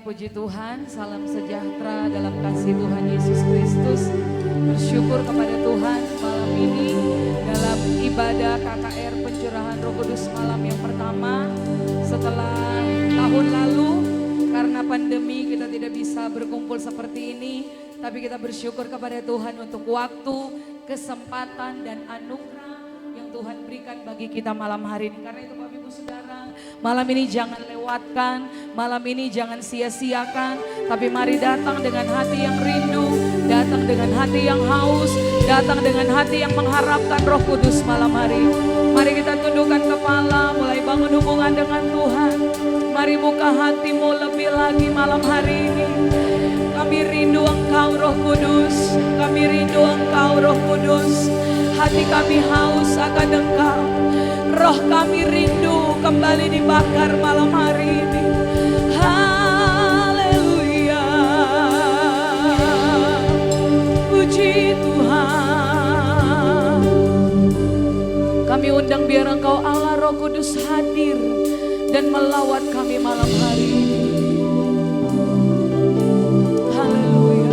puji Tuhan, salam sejahtera dalam kasih Tuhan Yesus Kristus. Bersyukur kepada Tuhan malam ini dalam ibadah KKR pencurahan Roh Kudus malam yang pertama setelah tahun lalu. Karena pandemi kita tidak bisa berkumpul seperti ini, tapi kita bersyukur kepada Tuhan untuk waktu, kesempatan dan anugerah yang Tuhan berikan bagi kita malam hari ini. Karena itu Bapak Ibu Saudara, malam ini jangan lewatkan, malam ini jangan sia-siakan, tapi mari datang dengan hati yang rindu, datang dengan hati yang haus, datang dengan hati yang mengharapkan Roh Kudus malam hari ini. Mari kita tundukkan kepala, mulai bangun hubungan dengan Tuhan. Mari buka hatimu lebih lagi malam hari ini. Kami rindu Engkau Roh Kudus, kami rindu Engkau Roh Kudus. Hati kami haus akan Engkau. Roh kami rindu kembali dibakar malam hari ini. Haleluya. Puji Tuhan. Kami undang biar Engkau Allah Roh Kudus hadir dan melawat kami malam hari ini. Haleluya.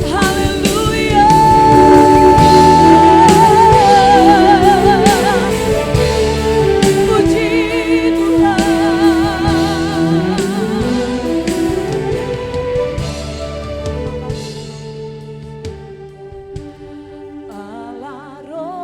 Haleluya. Puji Tuhan. Allah Roh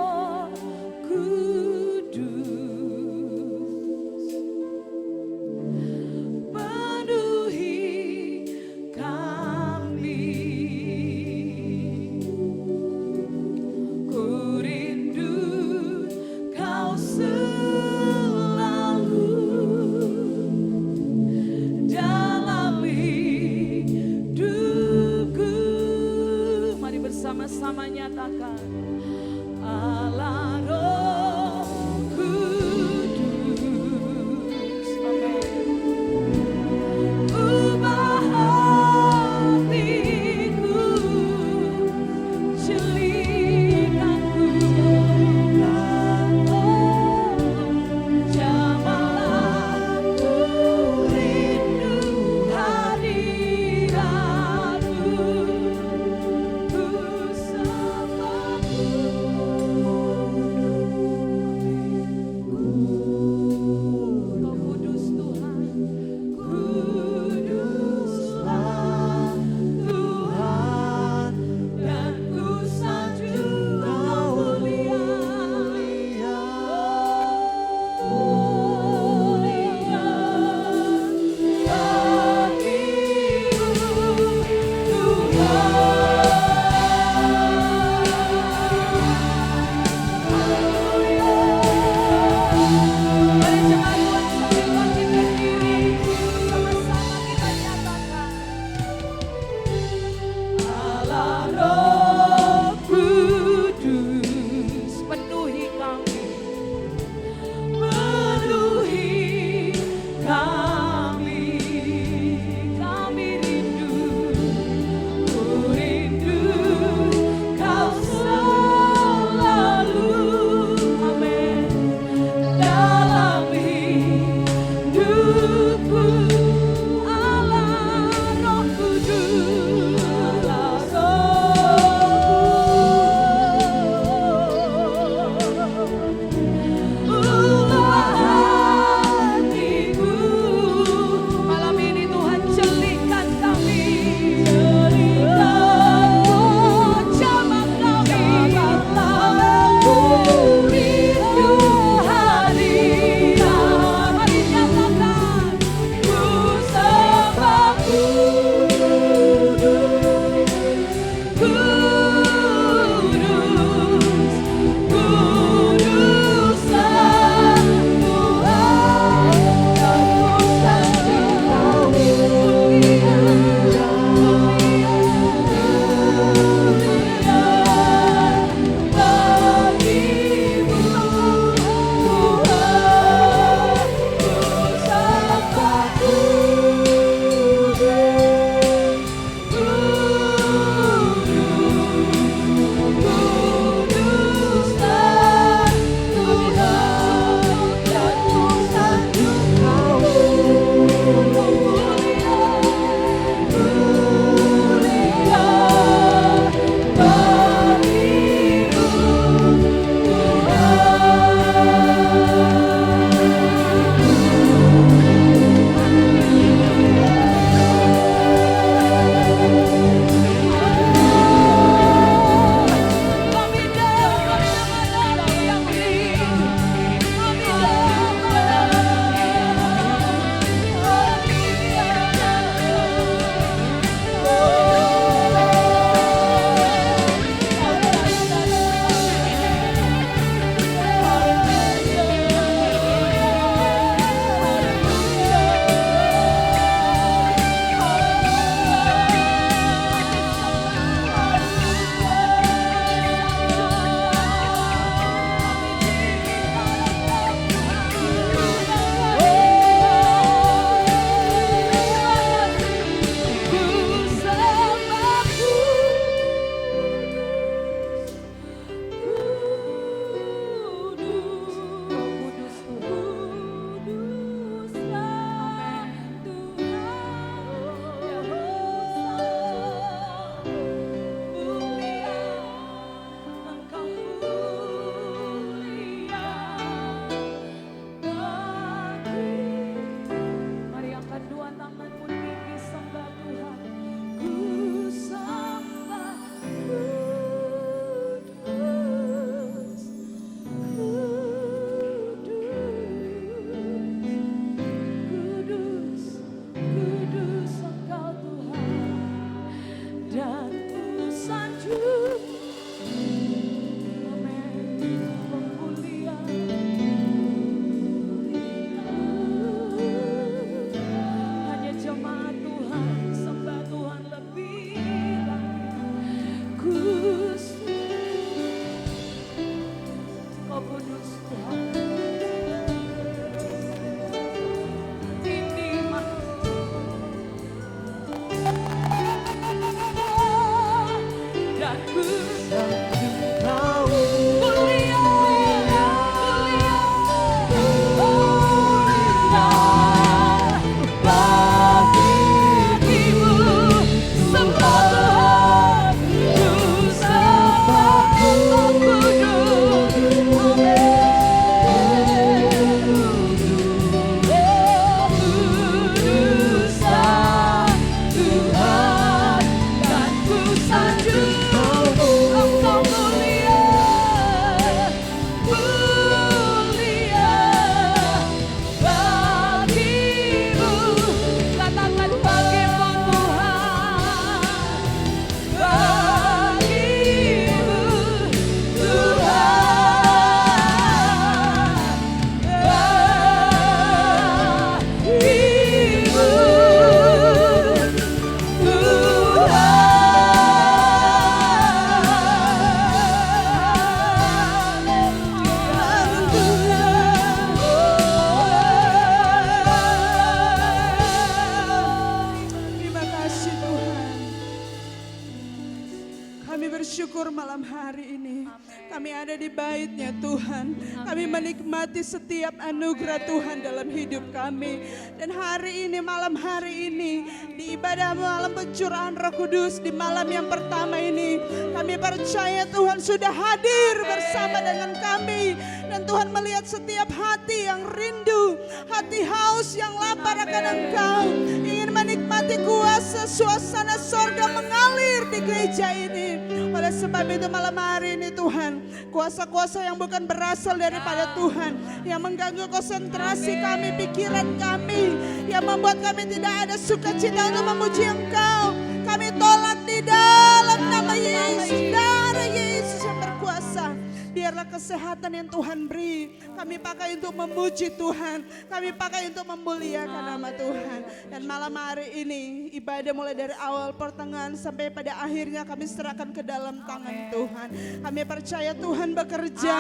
bersyukur malam hari ini. Kami ada di bait-Nya Tuhan. Kami menikmati setiap anugerah Tuhan dalam hidup kami. Dan hari ini, malam hari ini, di ibadah malam pencurahan Roh Kudus, di malam yang pertama ini, kami percaya Tuhan sudah hadir bersama dengan kami. Dan Tuhan melihat setiap hati yang rindu, hati haus yang lapar akan Engkau, ingin menikmati kuasa suasana sorga mengalir di gereja ini. Oleh sebab itu malam hari ini Tuhan, kuasa-kuasa yang bukan berasal daripada Tuhan, yang mengganggu konsentrasi kami, pikiran kami, yang membuat kami tidak ada sukacita untuk memuji Engkau, kami tolak di dalam nama Yesus. Darah Yesus yang berkuasa. Biarlah kesehatan yang Tuhan beri, kami pakai untuk memuji Tuhan, kami pakai untuk memuliakan nama Tuhan. Dan malam hari ini ibadah mulai dari awal pertengahan sampai pada akhirnya kami serahkan ke dalam tangan Tuhan. Kami percaya Tuhan bekerja,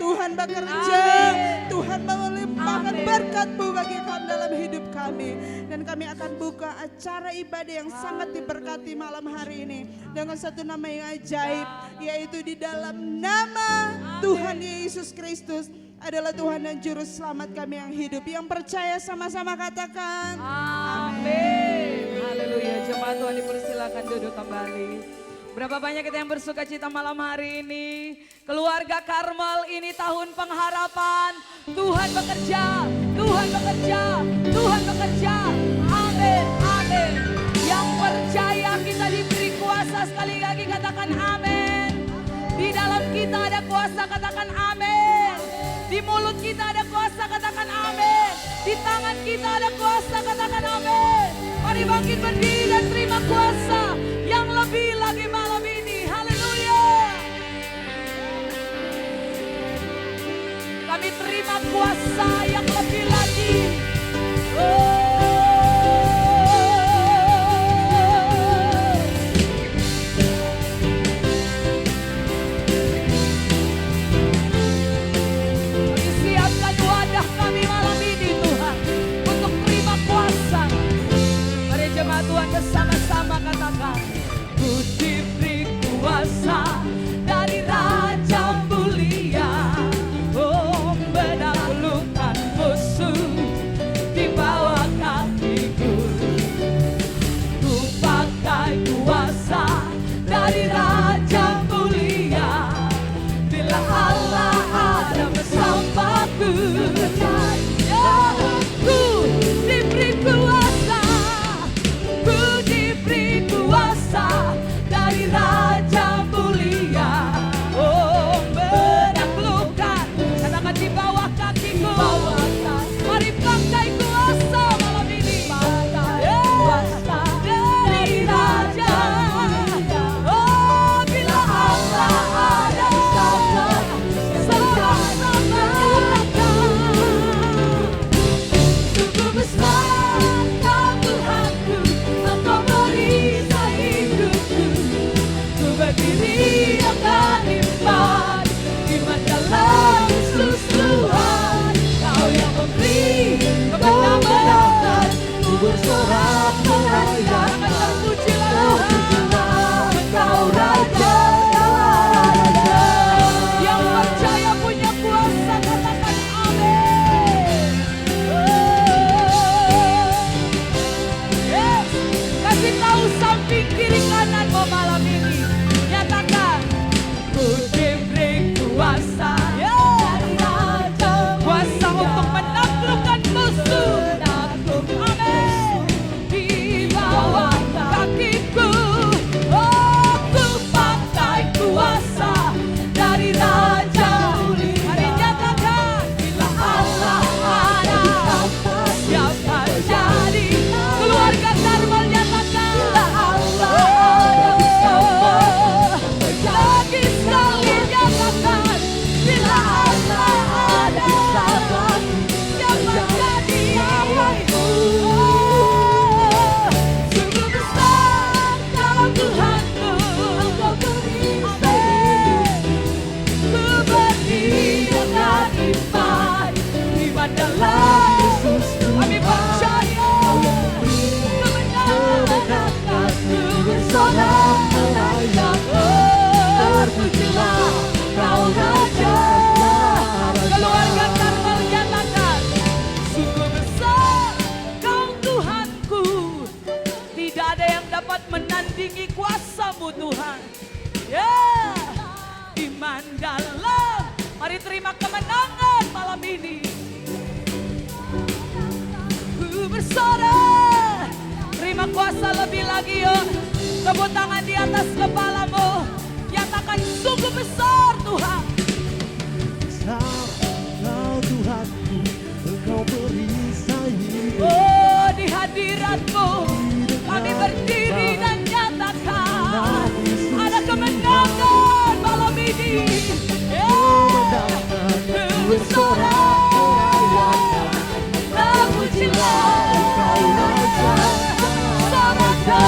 Tuhan bekerja, Tuhan melimpahkan berkat-Mu bagi kami dalam hidup kami. Dan kami akan buka acara ibadah yang sangat diberkati malam hari ini dengan satu nama yang ajaib, yaitu di dalam nama Tuhan Yesus Kristus adalah Tuhan dan Juru Selamat kami yang hidup. Yang percaya sama-sama katakan amin. Haleluya. Jemaat Tuhan dipersilakan duduk kembali. Berapa banyak kita yang bersuka cita malam hari ini. Keluarga Karmel, ini tahun pengharapan. Tuhan bekerja, Tuhan bekerja, Tuhan bekerja. Amin, amin. Yang percaya kita diberi kuasa, sekali lagi katakan amin. Di dalam kita ada kuasa, katakan amin. Di mulut kita ada kuasa, katakan amin. Di tangan kita ada kuasa, katakan amin. Mari bangkit berdiri dan terima kuasa yang lebih lagi malam ini. Haleluya. Kami terima kuasa yang lebih lagi. Tuhan bersama-sama katakan, ku diberi kuasa dari Raja mulia, oh menaklukkan musuh di bawah kakiku. Ku pakai kuasa dari Raja mulia, bila Allah ada bersamaku. Ku diberi kuasa, dari Raja mulia, oh menaklukkan, katakan di bawah kakiku. Mari pakai kuasa malam ini. Kuasa dari Raja, oh bila Allah ada sama-sama sungguh besar Kau Tuhanku, Engkau beri berdiri akan iman, iman dalam Yesus Tuhan. Kau yang memberi kemenangan, ku bersorak merayakan, pujilah Tuhan, Engkau Raja Raja. Yang percaya punya kuasa, katakan amin. Yes. Kasih tahu samping kiri kananmu malam ini. Ku diberi kuasa dari Raja, kuasa untuk menaklukkan musuh. Amin. Di terima kemenangan malam ini. Ku bersorak, terima kuasa lebih lagi yuk. Tepuk tangan di atas kepalamu. Nyatakan sungguh besar Tuhan. Kau Tuhanku, Engkau perisai hidup. Oh, di hadirat-Mu kami berdiri dan nyatakan ada kemenangan malam ini. Bersorak, terpujilah Engkau Raja Sorga.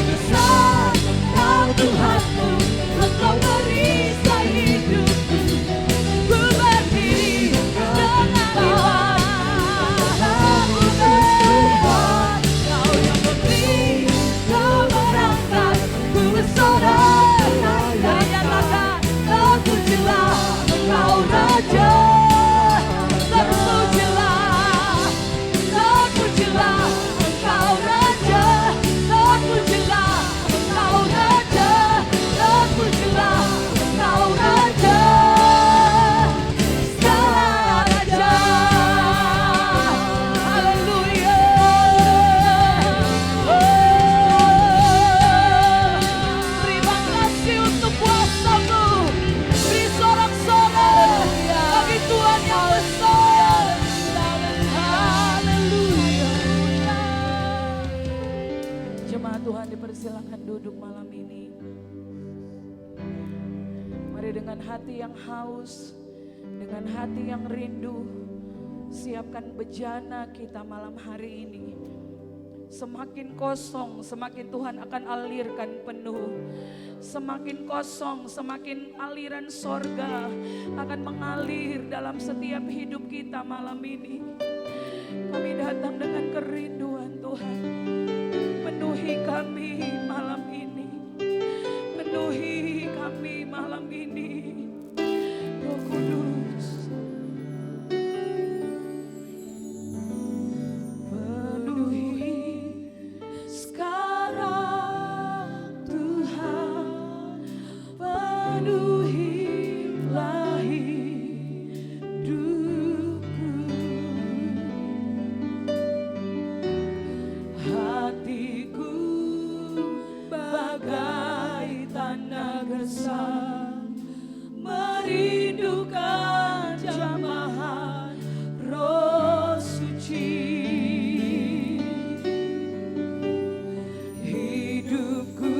Besar Kau Tuhanku, Engkau perisai hidupku. Ku berdiri dengan iman. Kau yang memberi, Kau merangkat. Ku bersorak, dan nyatakan terpujilah Engkau Raja. Terpujilah, terpujilah Engkau Raja. Terpujilah Engkau Raja. Terpujilah Engkau Raja. Segala raja. Haleluya. Terima kasih untuk kuasa-Mu. Beri sorak-sorai bagi Tuhan yang besar. Haleluya. Jemaat Tuhan dipersilakan duduk malam ini. Mari dengan hati yang haus, dengan hati yang rindu, siapkan bejana kita malam hari ini. Semakin kosong, semakin Tuhan akan alirkan penuh. Semakin kosong, semakin aliran sorga akan mengalir dalam setiap hidup kita malam ini. Kami datang dengan kerinduan Tuhan. Penuhi kami malam ini. Penuhi kami malam ini. Roh Kudus. Penuhi sekarang Tuhan. Penuhilah hidupku. Hatiku bagai tanah gersang, merindukan jamahan Roh Suci. Hidupku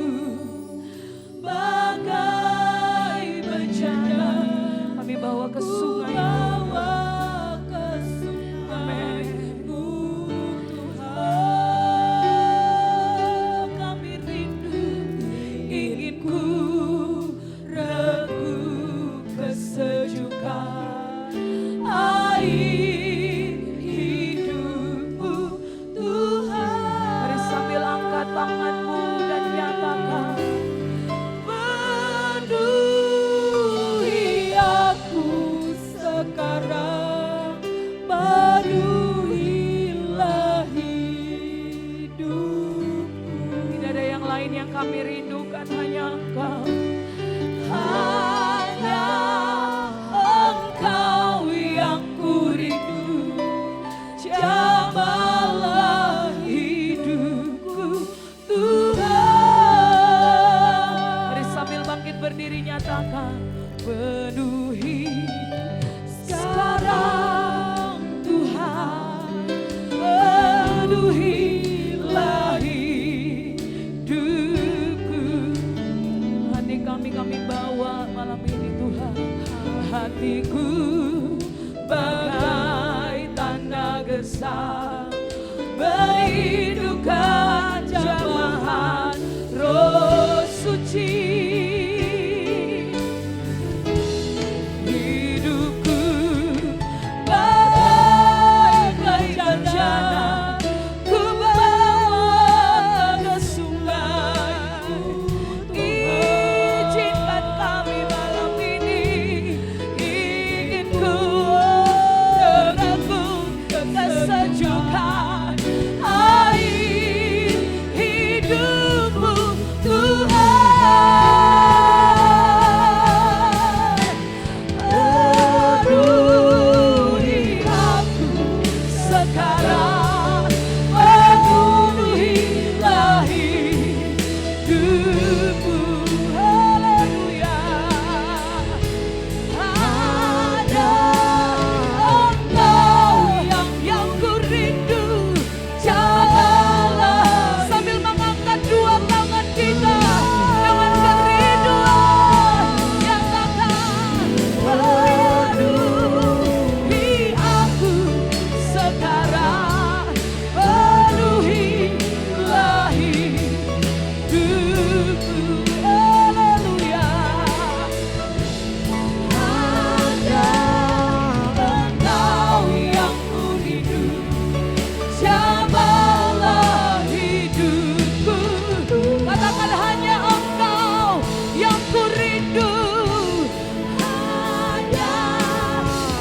bagai bejana, kami bawa ke sungai. Amin. Kami rindu, ingin ku regu kesejukan air hidupmu Tuhan. Mari sambil angkat tanganmu dan nyatakan, penuhi aku sekarang, penuhilah hidupku. Tidak ada yang lain yang kami rindukan, hanya Engkau. Hanya Engkau yang ku rindu, jamalah hidupku Tuhan. Mari sambil bangkit berdiri nyatakan, penuhi sekarang Tuhan, penuhilah hidupku. Hati kami bawa malam ini Tuhan. Hatiku bagai tanah gersang, merindukan jamahan Roh Suci. Hidupku bagai bejana, ku bawa ke sungai. Izinkan kami malam ini, ingin ku regu kesejukan air hidupmu Tuhan. sekarang penuhilah hidupku. Haleluya. Hanya Engkau yang ku rindu. Janganlah sambil mengangkat dua tangan kita dengan kerinduan yang takkan penuhi aku sekarang. Penuhilah hidupku. Haleluya. Hanya Engkau yang ku rindu. Jamahlah hidupku. Katakan hanya Engkau yang ku rindu. Hanya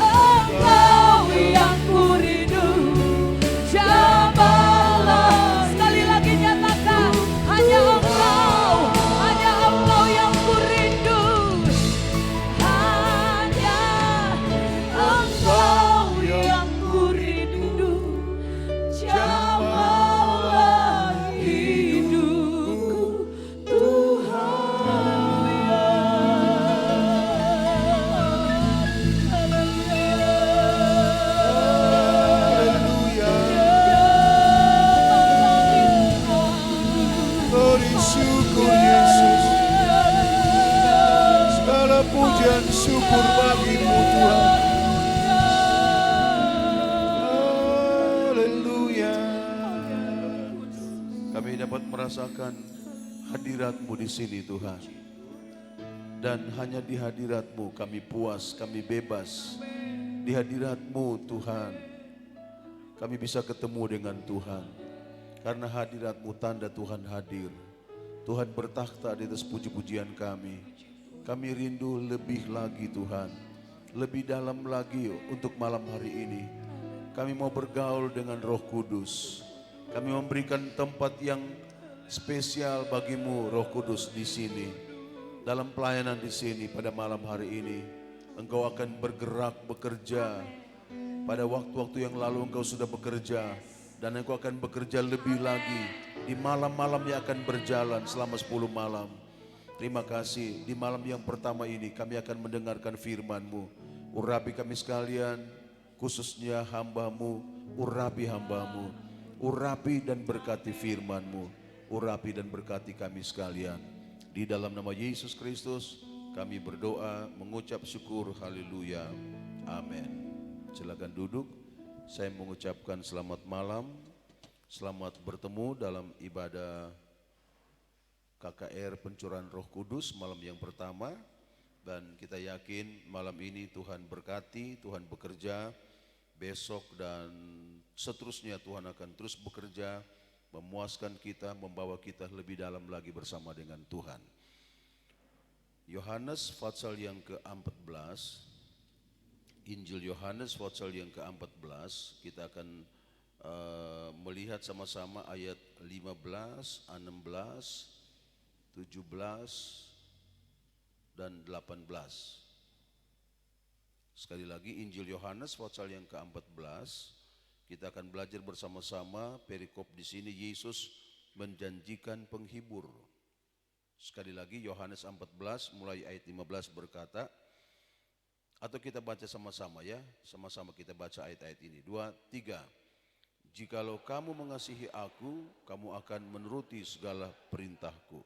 Engkau yang ku rindu. Jamahlah. Sekali lagi nyatakan hanya Engkau yang ku rindu. Hanya Engkau yang ku rindu. Jamahlah hidupku, Tuhan. Haleluya. Beri syukur Yesus. Segala pujian syukur bagimu Tuhan. Haleluya. Kami dapat merasakan hadirat-Mu di sini Tuhan. Dan hanya di hadirat-Mu kami puas, kami bebas. Di hadirat-Mu Tuhan, kami bisa ketemu dengan Tuhan. Karena hadirat-Mu tanda Tuhan hadir. Tuhan bertakhta di atas puji-pujian kami. Kami rindu lebih lagi Tuhan. Lebih dalam lagi untuk malam hari ini. Kami mau bergaul dengan Roh Kudus. Kami memberikan tempat yang spesial bagimu Roh Kudus di sini. Dalam pelayanan di sini pada malam hari ini. Engkau akan bergerak, bekerja. Pada waktu-waktu yang lalu engkau sudah bekerja. Dan engkau akan bekerja lebih lagi. Di malam-malam yang akan berjalan selama 10 malam. Terima kasih. Di malam yang pertama ini kami akan mendengarkan firman-Mu. Urapi kami sekalian. Khususnya hamba-Mu. Urapi hamba-Mu. Urapi dan berkati firman-Mu. Urapi dan berkati kami sekalian. Di dalam nama Yesus Kristus kami berdoa mengucap syukur. Haleluya. Amin. Silakan duduk. Saya mengucapkan selamat malam. Selamat bertemu dalam ibadah KKR Pencurahan Roh Kudus malam yang pertama. Dan kita yakin malam ini Tuhan berkati, Tuhan bekerja. Besok dan seterusnya Tuhan akan terus bekerja, memuaskan kita, membawa kita lebih dalam lagi bersama dengan Tuhan. Yohanes pasal yang ke-14, Injil Yohanes pasal yang ke-14, kita akan melihat sama-sama ayat 15, 16, 17, dan 18. Sekali lagi Injil Yohanes pasal yang ke-14, kita akan belajar bersama-sama perikop di sini. Yesus menjanjikan penghibur. Sekali lagi Yohanes 14 mulai ayat 15 berkata, atau kita baca sama-sama ya, sama-sama kita baca ayat-ayat ini. 2, 3. Jikalau kamu mengasihi aku, kamu akan menuruti segala perintahku.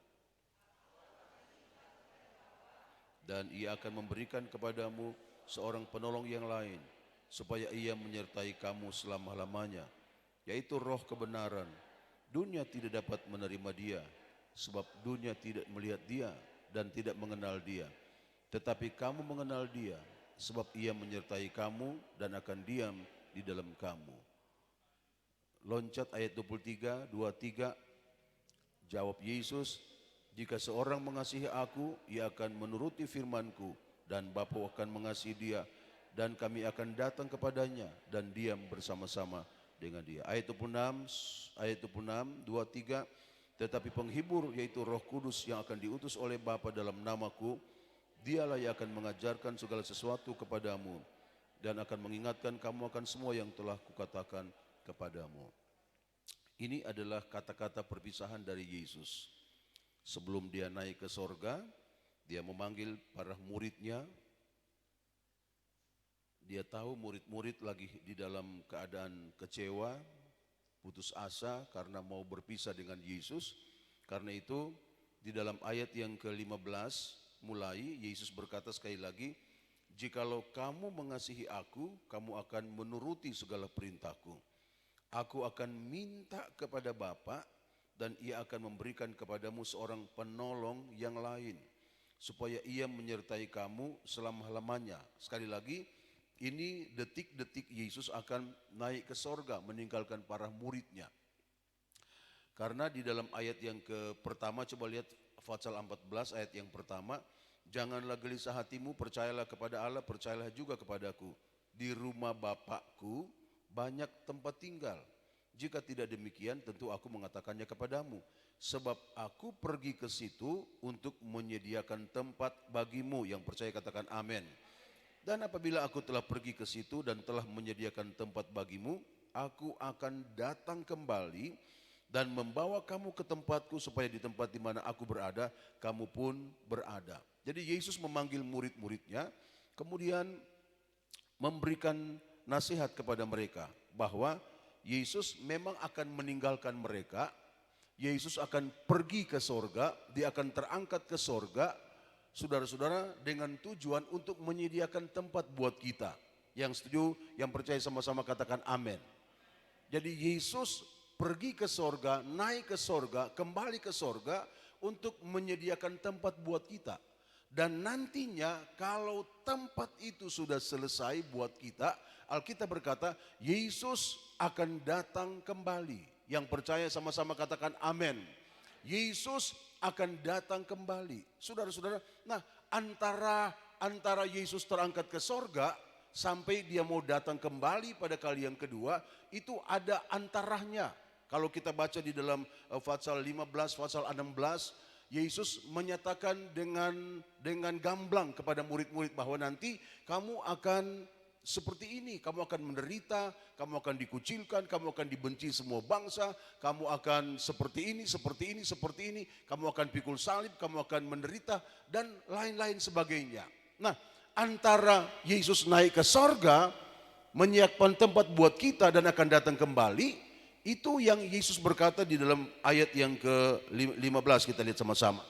Dan ia akan memberikan kepadamu seorang penolong yang lain, supaya ia menyertai kamu selama-lamanya, yaitu Roh kebenaran. Dunia tidak dapat menerima dia, sebab dunia tidak melihat dia dan tidak mengenal dia. Tetapi kamu mengenal dia, sebab ia menyertai kamu dan akan diam di dalam kamu. Loncat ayat 23, 23. Jawab Yesus, jika seorang mengasihi aku, ia akan menuruti firman-Ku, dan Bapa akan mengasihi dia, dan kami akan datang kepadanya dan diam bersama-sama dengan dia. Ayat 26, 23. Tetapi penghibur, yaitu Roh Kudus yang akan diutus oleh Bapa dalam namaku, dialah yang akan mengajarkan segala sesuatu kepadamu dan akan mengingatkan kamu akan semua yang telah kukatakan kepadamu. Ini adalah kata-kata perpisahan dari Yesus. Sebelum dia naik ke sorga, dia memanggil para muridnya. Dia tahu murid-murid lagi di dalam keadaan kecewa, putus asa karena mau berpisah dengan Yesus. Karena itu di dalam ayat yang ke-15 mulai Yesus berkata sekali lagi, "Jikalau kamu mengasihi aku, kamu akan menuruti segala perintahku. Aku akan minta kepada Bapa dan ia akan memberikan kepadamu seorang penolong yang lain, supaya ia menyertai kamu selama-lamanya." Sekali lagi, ini detik-detik Yesus akan naik ke sorga meninggalkan para muridnya. Karena di dalam ayat yang pertama, coba lihat Fatsal 14 ayat yang pertama, "Janganlah gelisah hatimu, percayalah kepada Allah, percayalah juga kepadaku. Di rumah Bapakku banyak tempat tinggal. Jika tidak demikian, tentu aku mengatakannya kepadamu. Sebab aku pergi ke situ untuk menyediakan tempat bagimu." Yang percaya katakan amin. "Dan apabila aku telah pergi ke situ dan telah menyediakan tempat bagimu, aku akan datang kembali dan membawa kamu ke tempatku, supaya di tempat di mana aku berada, kamu pun berada." Jadi Yesus memanggil murid-muridnya, kemudian memberikan nasihat kepada mereka bahwa Yesus memang akan meninggalkan mereka. Yesus akan pergi ke sorga, dia akan terangkat ke sorga, saudara-saudara, dengan tujuan untuk menyediakan tempat buat kita. Yang setuju, yang percaya sama-sama katakan amin. Jadi Yesus pergi ke sorga, naik ke sorga, kembali ke sorga untuk menyediakan tempat buat kita. Dan nantinya kalau tempat itu sudah selesai buat kita, Alkitab berkata Yesus akan datang kembali. Yang percaya sama-sama katakan amin. Yesus akan datang kembali. Saudara-saudara, nah antara Yesus terangkat ke sorga sampai dia mau datang kembali pada kali yang kedua, itu ada antaranya. Kalau kita baca di dalam Fatsal 15, Fatsal 16, Yesus menyatakan dengan gamblang kepada murid-murid bahwa nanti kamu akan seperti ini, kamu akan menderita, kamu akan dikucilkan, kamu akan dibenci semua bangsa, kamu akan seperti ini, seperti ini, seperti ini, kamu akan pikul salib, kamu akan menderita, dan lain-lain sebagainya. Nah, antara Yesus naik ke sorga, menyiapkan tempat buat kita dan akan datang kembali, itu yang Yesus berkata di dalam ayat yang ke-15, kita lihat sama-sama.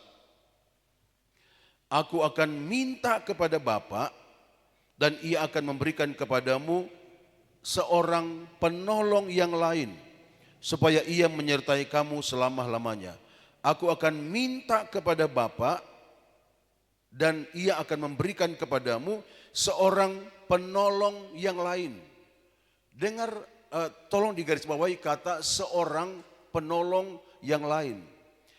"Aku akan minta kepada Bapa dan ia akan memberikan kepadamu seorang penolong yang lain, supaya ia menyertai kamu selama-lamanya. Aku akan minta kepada Bapa dan ia akan memberikan kepadamu seorang penolong yang lain." Dengar, tolong digarisbawahi kata seorang penolong yang lain.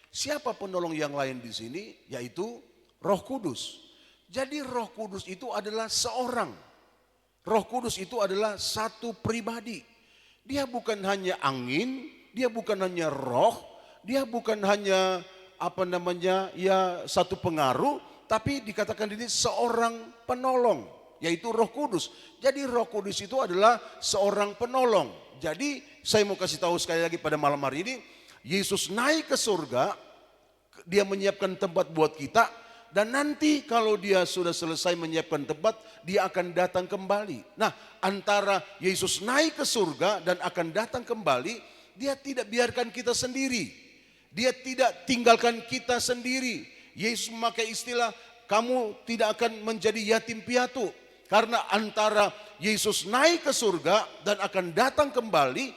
Siapa penolong yang lain di sini? Yaitu Roh Kudus. Jadi Roh Kudus itu adalah seorang. Roh Kudus itu adalah satu pribadi. Dia bukan hanya angin, dia bukan hanya roh, dia bukan hanya satu pengaruh, tapi dikatakan ini seorang penolong, yaitu Roh Kudus. Jadi Roh Kudus itu adalah seorang penolong. Jadi saya mau kasih tahu sekali lagi pada malam hari ini, Yesus naik ke surga, dia menyiapkan tempat buat kita. Dan nanti kalau dia sudah selesai menyiapkan tempat, dia akan datang kembali. Nah, antara Yesus naik ke surga dan akan datang kembali, dia tidak biarkan kita sendiri. Dia tidak tinggalkan kita sendiri. Yesus memakai istilah, kamu tidak akan menjadi yatim piatu. Karena antara Yesus naik ke surga dan akan datang kembali,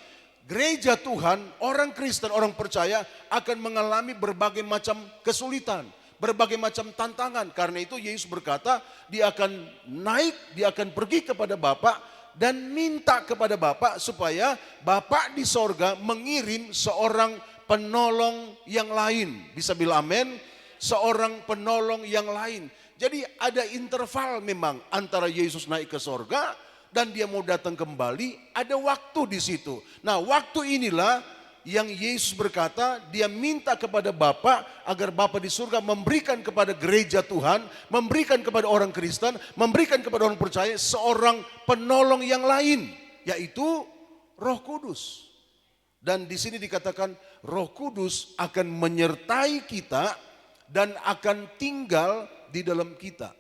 gereja Tuhan, orang Kristen, orang percaya akan mengalami berbagai macam kesulitan, berbagai macam tantangan. Karena itu Yesus berkata dia akan naik, dia akan pergi kepada Bapa dan minta kepada Bapa supaya Bapa di sorga mengirim seorang penolong yang lain. Bisa bilang amin? Seorang penolong yang lain. Jadi ada interval memang antara Yesus naik ke sorga dan dia mau datang kembali, ada waktu di situ. Nah, waktu inilah yang Yesus berkata, dia minta kepada Bapa agar Bapa di surga memberikan kepada gereja Tuhan, memberikan kepada orang Kristen, memberikan kepada orang percaya seorang penolong yang lain, yaitu Roh Kudus. Dan di sini dikatakan Roh Kudus akan menyertai kita dan akan tinggal di dalam kita.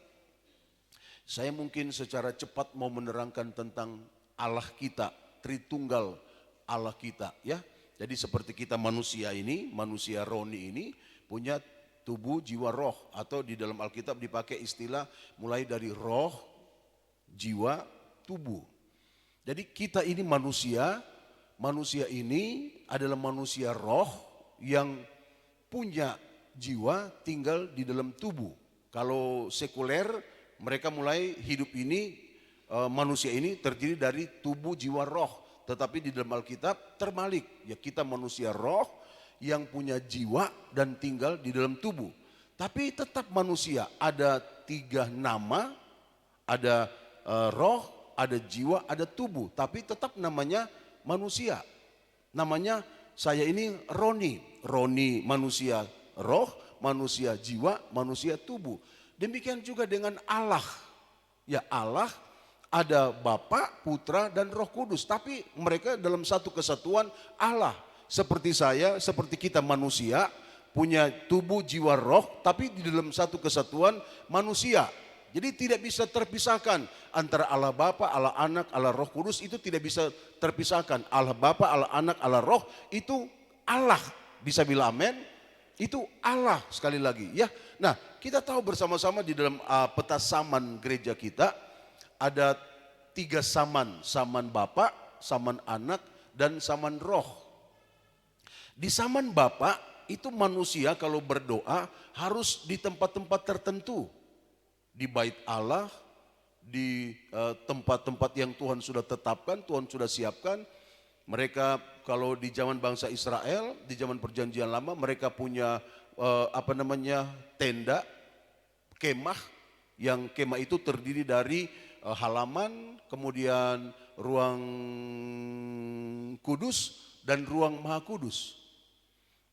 Saya mungkin secara cepat mau menerangkan tentang Allah kita, Tritunggal Allah kita ya. Jadi seperti kita manusia ini, manusia roni ini punya tubuh, jiwa, roh. Atau di dalam Alkitab dipakai istilah mulai dari roh, jiwa, tubuh. Jadi kita ini manusia ini adalah manusia roh yang punya jiwa tinggal di dalam tubuh. Kalau sekuler mereka mulai hidup ini, manusia ini terdiri dari tubuh, jiwa, roh. Tetapi di dalam Alkitab terbalik, ya kita manusia roh yang punya jiwa dan tinggal di dalam tubuh. Tapi tetap manusia, ada 3 nama, ada roh, ada jiwa, ada tubuh. Tapi tetap namanya manusia. Namanya saya ini Roni. Roni manusia roh, manusia jiwa, manusia tubuh. Demikian juga dengan Allah. Ya Allah ada Bapa, Putra, dan Roh Kudus. Tapi mereka dalam satu kesatuan Allah. Seperti saya, seperti kita manusia, punya tubuh, jiwa, roh, tapi di dalam satu kesatuan manusia. Jadi tidak bisa terpisahkan antara Allah Bapa, Allah Anak, Allah Roh Kudus itu tidak bisa terpisahkan. Allah Bapa, Allah Anak, Allah Roh itu Allah. Bisa bilang amin? Itu Allah sekali lagi ya. Nah kita tahu bersama-sama di dalam peta saman gereja kita ada 3 saman. Saman Bapa, saman Anak, dan saman Roh. Di saman Bapa itu manusia kalau berdoa harus di tempat-tempat tertentu. Di bait Allah, di tempat-tempat yang Tuhan sudah tetapkan, Tuhan sudah siapkan. Mereka kalau di zaman bangsa Israel, di zaman perjanjian lama mereka punya tenda, kemah, yang kemah itu terdiri dari halaman, kemudian ruang kudus dan ruang maha kudus.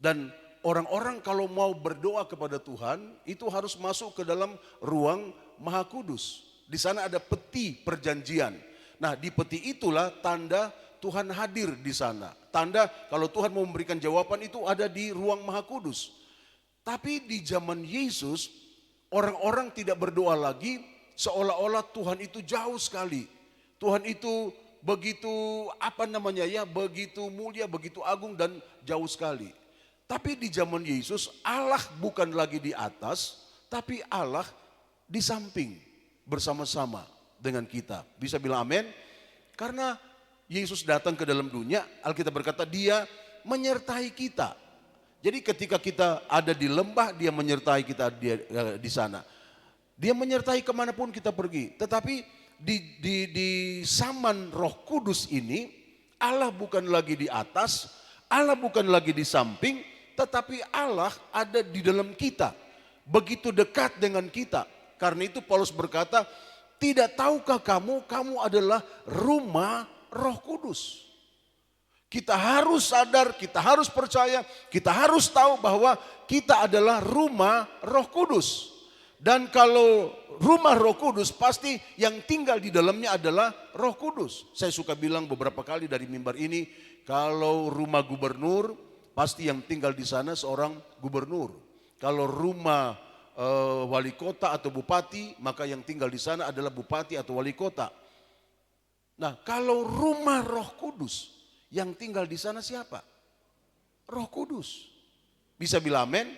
Dan orang-orang kalau mau berdoa kepada Tuhan itu harus masuk ke dalam ruang maha kudus. Di sana ada peti perjanjian. Nah di peti itulah tanda Tuhan hadir di sana. Tanda kalau Tuhan mau memberikan jawaban itu ada di ruang maha kudus. Tapi di zaman Yesus orang-orang tidak berdoa lagi, seolah-olah Tuhan itu jauh sekali. Tuhan itu begitu begitu mulia, begitu agung dan jauh sekali. Tapi di zaman Yesus Allah bukan lagi di atas, tapi Allah di samping bersama-sama dengan kita. Bisa bilang amin? Karena Yesus datang ke dalam dunia, Alkitab berkata dia menyertai kita. Jadi ketika kita ada di lembah, dia menyertai kita di sana. Dia menyertai kemanapun kita pergi. Tetapi di saman Roh Kudus ini, Allah bukan lagi di atas, Allah bukan lagi di samping, tetapi Allah ada di dalam kita. Begitu dekat dengan kita. Karena itu Paulus berkata, tidak tahukah kamu adalah rumah Roh Kudus. Kita harus sadar, kita harus percaya, kita harus tahu bahwa kita adalah rumah Roh Kudus. Dan kalau rumah Roh Kudus pasti yang tinggal di dalamnya adalah Roh Kudus. Saya suka bilang beberapa kali dari mimbar ini, kalau rumah gubernur pasti yang tinggal di sana seorang gubernur. Kalau rumah wali kota atau bupati, maka yang tinggal di sana adalah bupati atau wali kota. Nah, kalau rumah Roh Kudus, yang tinggal di sana siapa? Roh Kudus. Bisa bilang amin?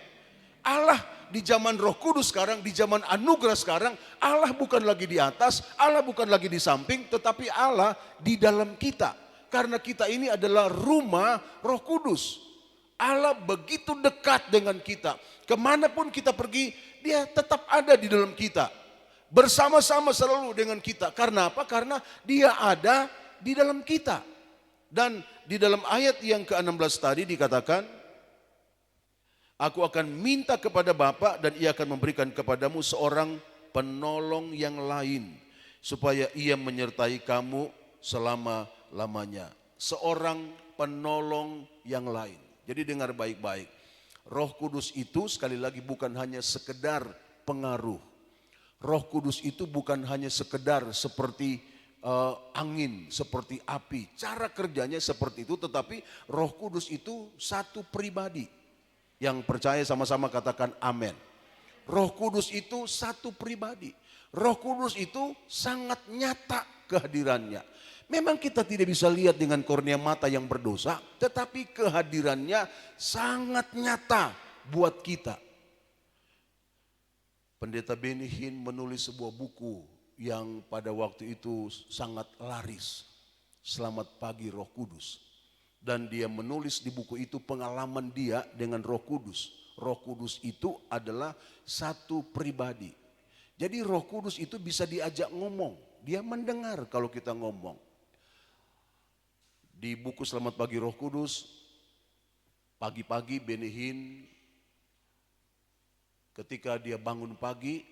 Allah di zaman Roh Kudus sekarang, di zaman anugerah sekarang, Allah bukan lagi di atas, Allah bukan lagi di samping, tetapi Allah di dalam kita. Karena kita ini adalah rumah Roh Kudus. Allah begitu dekat dengan kita. Kemanapun kita pergi, dia tetap ada di dalam kita. Bersama-sama selalu dengan kita. Karena apa? Karena dia ada di dalam kita. Dan di dalam ayat yang ke-16 tadi dikatakan, aku akan minta kepada Bapa dan ia akan memberikan kepadamu seorang penolong yang lain. Supaya ia menyertai kamu selama-lamanya. Seorang penolong yang lain. Jadi dengar baik-baik. Roh Kudus itu sekali lagi bukan hanya sekedar pengaruh. Roh Kudus itu bukan hanya sekedar seperti angin, seperti api. Cara kerjanya seperti itu, tetapi Roh Kudus itu satu pribadi. Yang percaya sama-sama katakan amin. Roh Kudus itu satu pribadi. Roh Kudus itu sangat nyata kehadirannya. Memang kita tidak bisa lihat dengan kornea mata yang berdosa, tetapi kehadirannya sangat nyata buat kita. Pendeta Benny Hinn menulis sebuah buku yang pada waktu itu sangat laris. Selamat Pagi Roh Kudus. Dan dia menulis di buku itu pengalaman dia dengan Roh Kudus. Roh Kudus itu adalah satu pribadi. Jadi Roh Kudus itu bisa diajak ngomong. Dia mendengar kalau kita ngomong. Di buku Selamat Pagi Roh Kudus, pagi-pagi Benny Hinn ketika dia bangun pagi,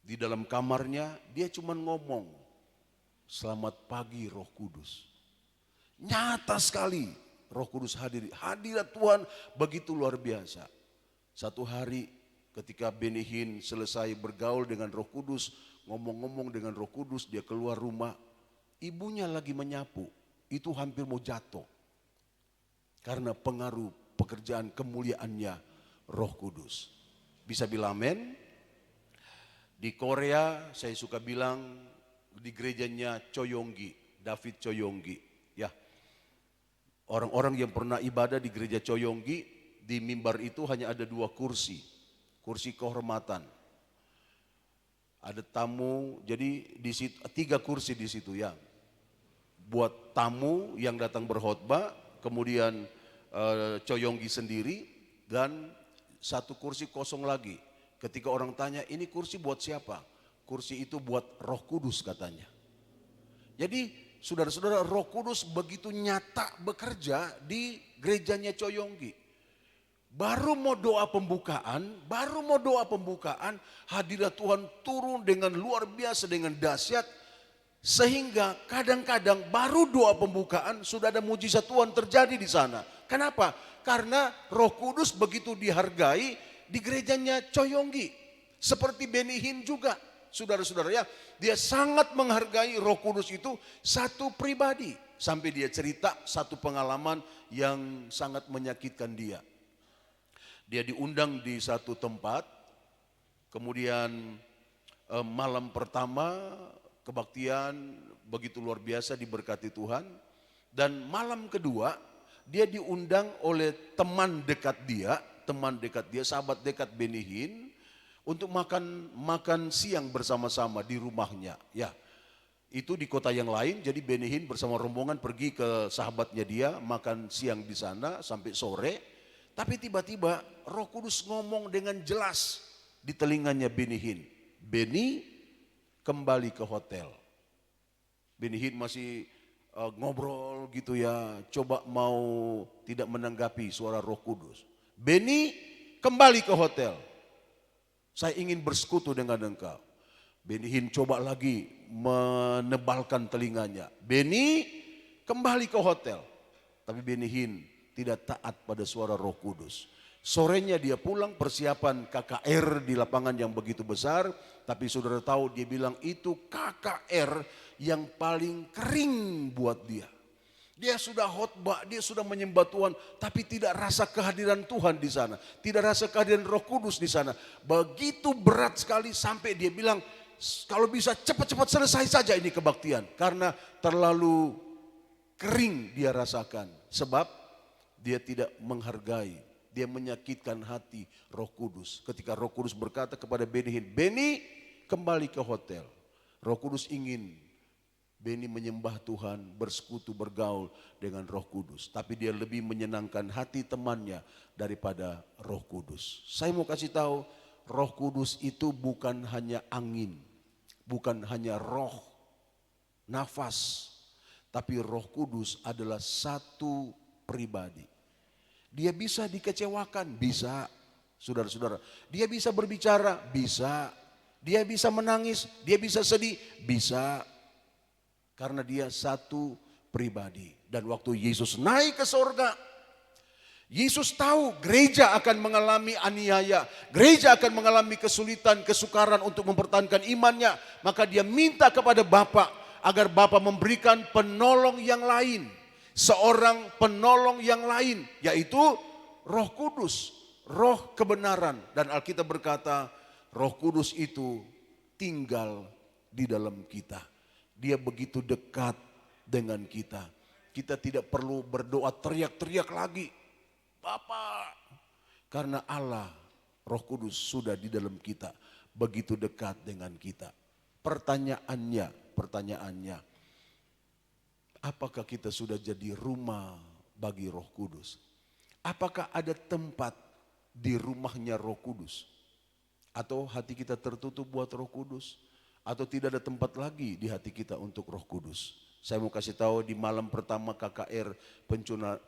di dalam kamarnya dia cuma ngomong, selamat pagi Roh Kudus. Nyata sekali Roh Kudus hadir. Hadirat Tuhan begitu luar biasa. Satu hari ketika Benny Hinn selesai bergaul dengan Roh Kudus, ngomong-ngomong dengan Roh Kudus, dia keluar rumah. Ibunya lagi menyapu, itu hampir mau jatuh. Karena pengaruh pekerjaan kemuliaannya Roh Kudus. Bisa bilang amin? Di Korea saya suka bilang di gerejanya Choyonggi, David Choyonggi. Ya, orang-orang yang pernah ibadah di gereja Choyonggi, di mimbar itu hanya ada 2 kursi, kursi kehormatan. Ada tamu, jadi di situ 3 kursi di situ ya. Buat tamu yang datang berkhotbah, kemudian Choyonggi sendiri, dan 1 kursi kosong lagi. Ketika orang tanya, ini kursi buat siapa? Kursi itu buat Roh Kudus katanya. Jadi saudara-saudara, Roh Kudus begitu nyata bekerja di gerejanya Choyonggi. Baru mau doa pembukaan, hadirat Tuhan turun dengan luar biasa, dengan dahsyat. Sehingga kadang-kadang baru doa pembukaan sudah ada mujizat Tuhan terjadi di sana. Kenapa? Karena Roh Kudus begitu dihargai di gerejanya Choyonggi. Seperti Benny Hinn juga, saudara-saudara ya. Dia sangat menghargai Roh Kudus itu satu pribadi. Sampai dia cerita satu pengalaman yang sangat menyakitkan dia. Dia diundang di satu tempat, kemudian malam pertama kebaktian begitu luar biasa diberkati Tuhan. Dan malam kedua dia diundang oleh teman dekat dia, sahabat dekat Benny Hinn, untuk makan siang bersama-sama di rumahnya. Ya, itu di kota yang lain. Jadi Benny Hinn bersama rombongan pergi ke sahabatnya dia, makan siang di sana sampai sore. Tapi tiba-tiba Roh Kudus ngomong dengan jelas di telinganya Benny Hinn. Benny, kembali ke hotel. Benny Hinn masih ngobrol gitu ya, coba mau tidak menanggapi suara Roh Kudus. Benny, kembali ke hotel. Saya ingin bersekutu dengan engkau. Benny Hinn coba lagi menebalkan telinganya. Benny, kembali ke hotel. Tapi Benny Hinn tidak taat pada suara Roh Kudus. Sorenya dia pulang, persiapan KKR di lapangan yang begitu besar. Tapi saudara tahu, dia bilang itu KKR yang paling kering buat dia. Dia sudah khotbah, dia sudah menyembah Tuhan, tapi tidak rasa kehadiran Tuhan di sana. Tidak rasa kehadiran Roh Kudus di sana. Begitu berat sekali sampai dia bilang, kalau bisa cepat-cepat selesai saja ini kebaktian. Karena terlalu kering dia rasakan. Sebab dia tidak menghargai, dia menyakitkan hati Roh Kudus. Ketika Roh Kudus berkata kepada Benny Hinn, Benny, kembali ke hotel. Roh Kudus ingin Benny menyembah Tuhan, bersekutu, bergaul dengan Roh Kudus. Tapi dia lebih menyenangkan hati temannya daripada Roh Kudus. Saya mau kasih tahu, Roh Kudus itu bukan hanya angin, bukan hanya roh, nafas. Tapi Roh Kudus adalah satu pribadi. Dia bisa dikecewakan, bisa. Saudara-saudara, dia bisa berbicara, bisa. Dia bisa menangis, dia bisa sedih, bisa. Karena dia satu pribadi. Dan waktu Yesus naik ke sorga, Yesus tahu gereja akan mengalami aniaya, gereja akan mengalami kesulitan, kesukaran untuk mempertahankan imannya. Maka dia minta kepada Bapa agar Bapa memberikan penolong yang lain. Seorang penolong yang lain, yaitu Roh Kudus, Roh kebenaran. Dan Alkitab berkata, Roh Kudus itu tinggal di dalam kita. Dia begitu dekat dengan kita. Kita tidak perlu berdoa teriak-teriak lagi. Bapa, karena Allah, Roh Kudus sudah di dalam kita, begitu dekat dengan kita. Pertanyaannya, apakah kita sudah jadi rumah bagi Roh Kudus? Apakah ada tempat di rumahnya Roh Kudus? Atau hati kita tertutup buat Roh Kudus? Atau tidak ada tempat lagi di hati kita untuk Roh Kudus? Saya mau kasih tahu di malam pertama KKR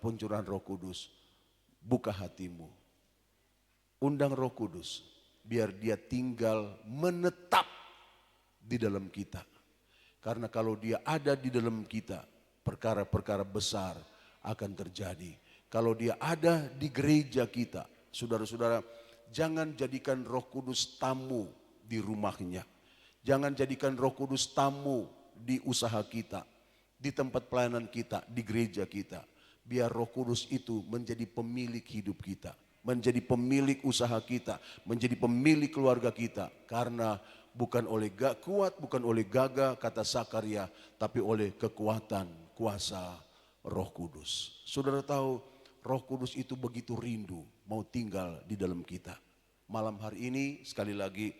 pencurahan Roh Kudus. Buka hatimu, undang Roh Kudus, biar dia tinggal menetap di dalam kita. Karena kalau dia ada di dalam kita, perkara-perkara besar akan terjadi. Kalau dia ada di gereja kita, saudara-saudara, jangan jadikan Roh Kudus tamu di rumahnya. Jangan jadikan Roh Kudus tamu di usaha kita, di tempat pelayanan kita, di gereja kita. Biar Roh Kudus itu menjadi pemilik hidup kita, menjadi pemilik usaha kita, menjadi pemilik keluarga kita. Karena bukan oleh kuat, bukan oleh gagah kata Sakaria, tapi oleh kekuatan kuasa Roh Kudus. Saudara tahu Roh Kudus itu begitu rindu mau tinggal di dalam kita. Malam hari ini sekali lagi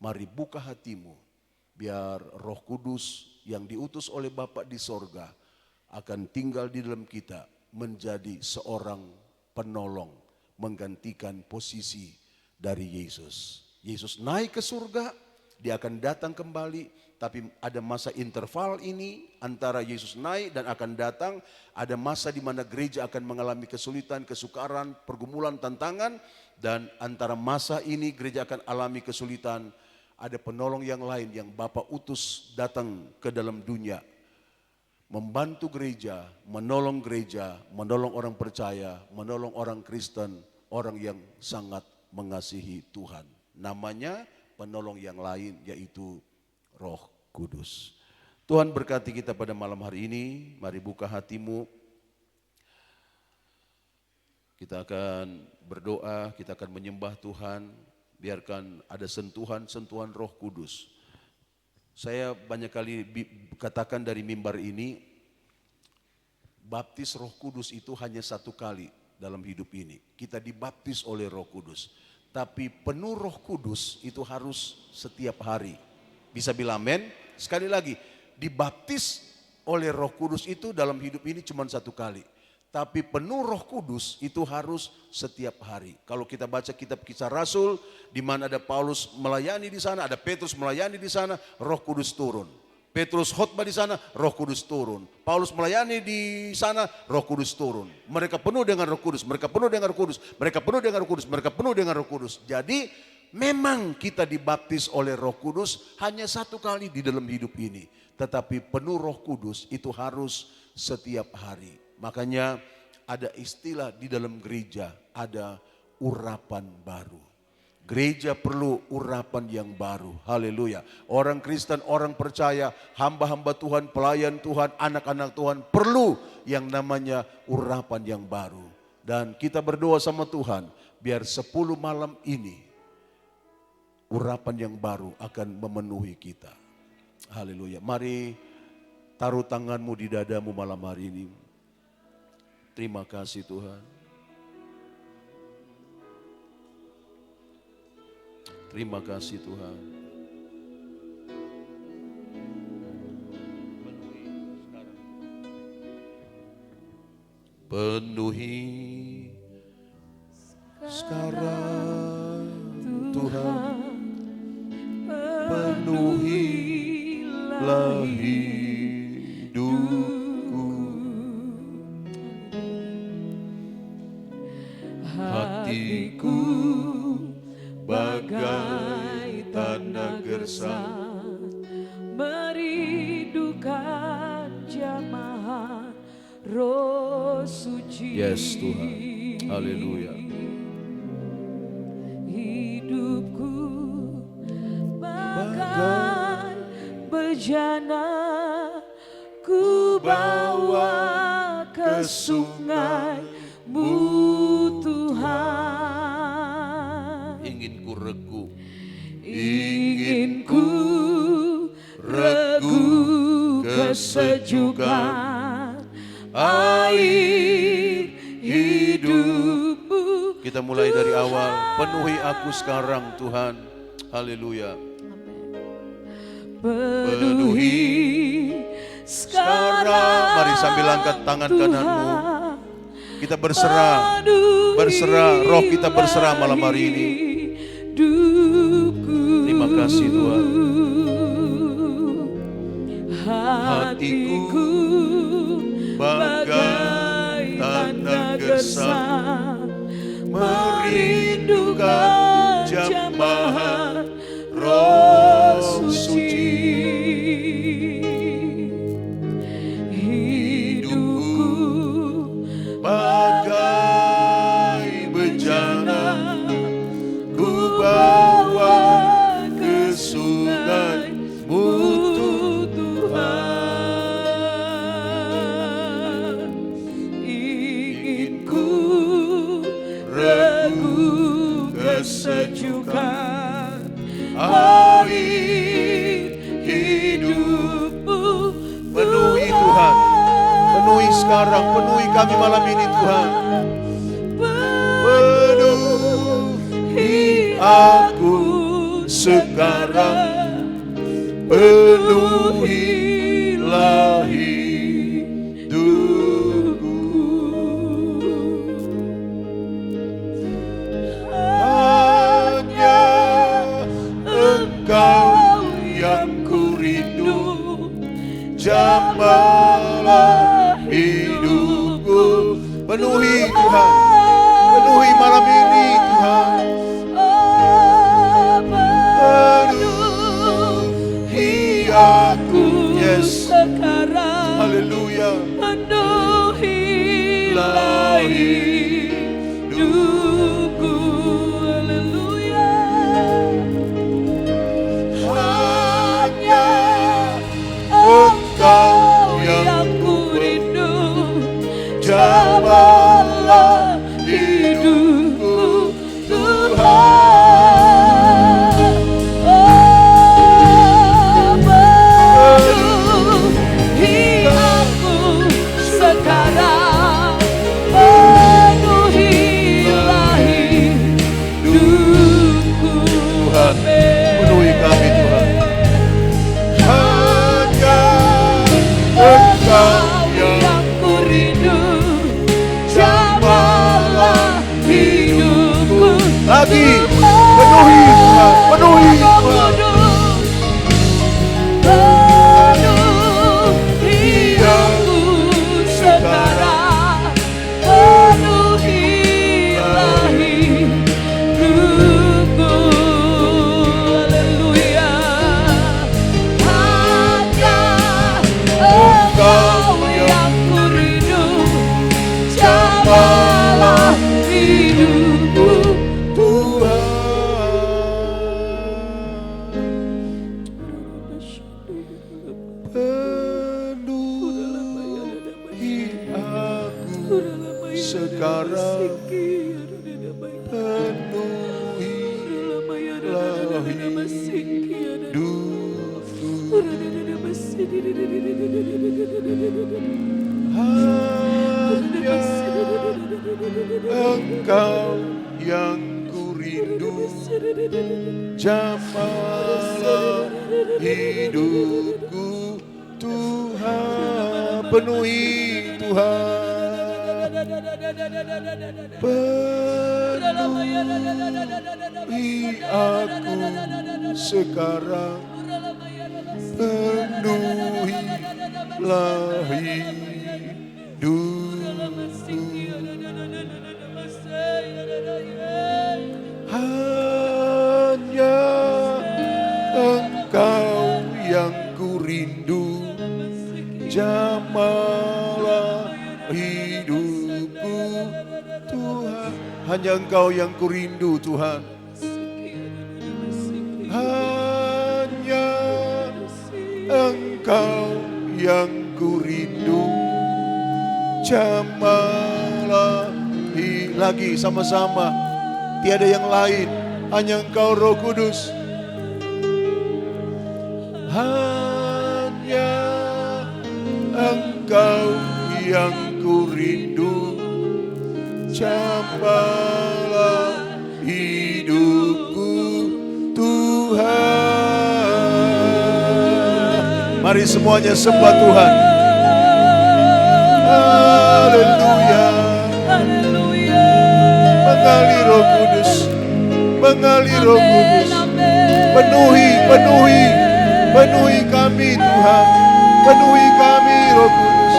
mari buka hatimu, biar Roh Kudus yang diutus oleh Bapa di sorga akan tinggal di dalam kita, menjadi seorang penolong, menggantikan posisi dari Yesus. Yesus naik ke surga, dia akan datang kembali, tapi ada masa interval ini antara Yesus naik dan akan datang. Ada masa di mana gereja akan mengalami kesulitan, kesukaran, pergumulan, tantangan, dan antara masa ini gereja akan alami kesulitan. Ada penolong yang lain yang Bapa utus datang ke dalam dunia, membantu gereja, menolong orang percaya, menolong orang Kristen, orang yang sangat mengasihi Tuhan. Namanya penolong yang lain, yaitu Roh Kudus. Tuhan berkati kita pada malam hari ini. Mari buka hatimu. Kita akan berdoa, kita akan menyembah Tuhan. Biarkan ada sentuhan Roh Kudus. Saya banyak kali katakan dari mimbar ini, baptis Roh Kudus itu hanya satu kali dalam hidup ini. Kita dibaptis oleh Roh Kudus. Tapi penuh Roh Kudus itu harus setiap hari. Bisa bilang amin? Sekali lagi, dibaptis oleh Roh Kudus itu dalam hidup ini cuma satu kali. Tapi penuh Roh Kudus itu harus setiap hari. Kalau kita baca kitab Kisah Rasul, di mana ada Paulus melayani di sana, ada Petrus melayani di sana, Roh Kudus turun. Petrus khotbah di sana, Roh Kudus turun. Paulus melayani di sana, Roh Kudus turun. Mereka penuh dengan Roh Kudus, mereka penuh dengan Roh Kudus, mereka penuh dengan Roh Kudus, mereka penuh dengan Roh Kudus. Jadi memang kita dibaptis oleh Roh Kudus hanya satu kali di dalam hidup ini. Tetapi penuh Roh Kudus itu harus setiap hari. Makanya ada istilah di dalam gereja, ada urapan baru. Gereja perlu urapan yang baru. Haleluya. Orang Kristen, orang percaya, hamba-hamba Tuhan, pelayan Tuhan, anak-anak Tuhan perlu yang namanya urapan yang baru. Dan kita berdoa sama Tuhan, biar 10 malam ini urapan yang baru akan memenuhi kita. Haleluya. Mari taruh tanganmu di dadamu malam hari ini. Terima kasih Tuhan. Terima kasih Tuhan. Penuhi sekarang Tuhan. Penuhilah hidupku. Hatiku bagai tanah gersang, merindukan jamaah Roh Suci. Yes Tuhan. Haleluya. Hidupku bagai bejana, ku bawa ke sungai-Mu Tuhan. Ingin ku regu, Ingin ku regu kesejukan air hidupmu. kita mulai dari awal. Penuhi aku sekarang Tuhan. Haleluya. Penuhi sekarang. Mari sambil angkat tangan kananmu. Kita berserah. Berserah, roh kita berserah malam hari ini. Terima kasih Tuhan. Hatiku bagai tanah gersang, merindukan jamahan Roh Suci. Hidupku Bagai bejana, ku bawa ke sungai-Mu Tuhan. Ingin ku regu kesejukan air hidupmu. Penuhi Tuhan. Penuhi sekarang, penuhi kami malam ini Tuhan. Penuhi aku sekarang, penuhilah hidupku. Hanya Engkau yang ku rindu, jamahlah hidupku. Penuhi Tuhan, penuhi malam ini Tuhan. Penuhi aku, yes. Sekarang Haleluya. penuhilah hidupku. Haleluya. Hanya Engkau yang ku rindu, jamahlah hidupku Tuhan. Penuhi aku sekarang, penuhilah hidupku. Tuhan, penuhi kami Tuhan. Hanya Engkau yang ku rindu, jamahlah hidupku. lagi penuhi Tuhan, penuhi Tuhan. Penuhi aku sekarang, penuhilah hidupku. Haleluya. Hanya Engkau yang ku rindu, jamahlah hidupku. Penuhi aku sekarang, penuhilah hidupku. Hanya Engkau yang ku rindu, jamahlah hidupku Tuhan. Penuhi Tuhan, penuhi aku sekarang, penuhilah hidupku. Hanya Engkau yang ku rindu, jamahlah hidupku Tuhan. Hanya Engkau yang kurindu Tuhan. Hanya Engkau yang kurindu. Jamalah. Lagi sama-sama. Tiada yang lain. Hanya Engkau Roh Kudus. Hanya Engkau yang kurindu. Jamalah hidupku Tuhan. Mari semuanya sembah Tuhan. Haleluya. Mengalir Roh Kudus. Mengalir Roh Kudus. Penuhi kami Tuhan. Penuhi kami Roh Kudus.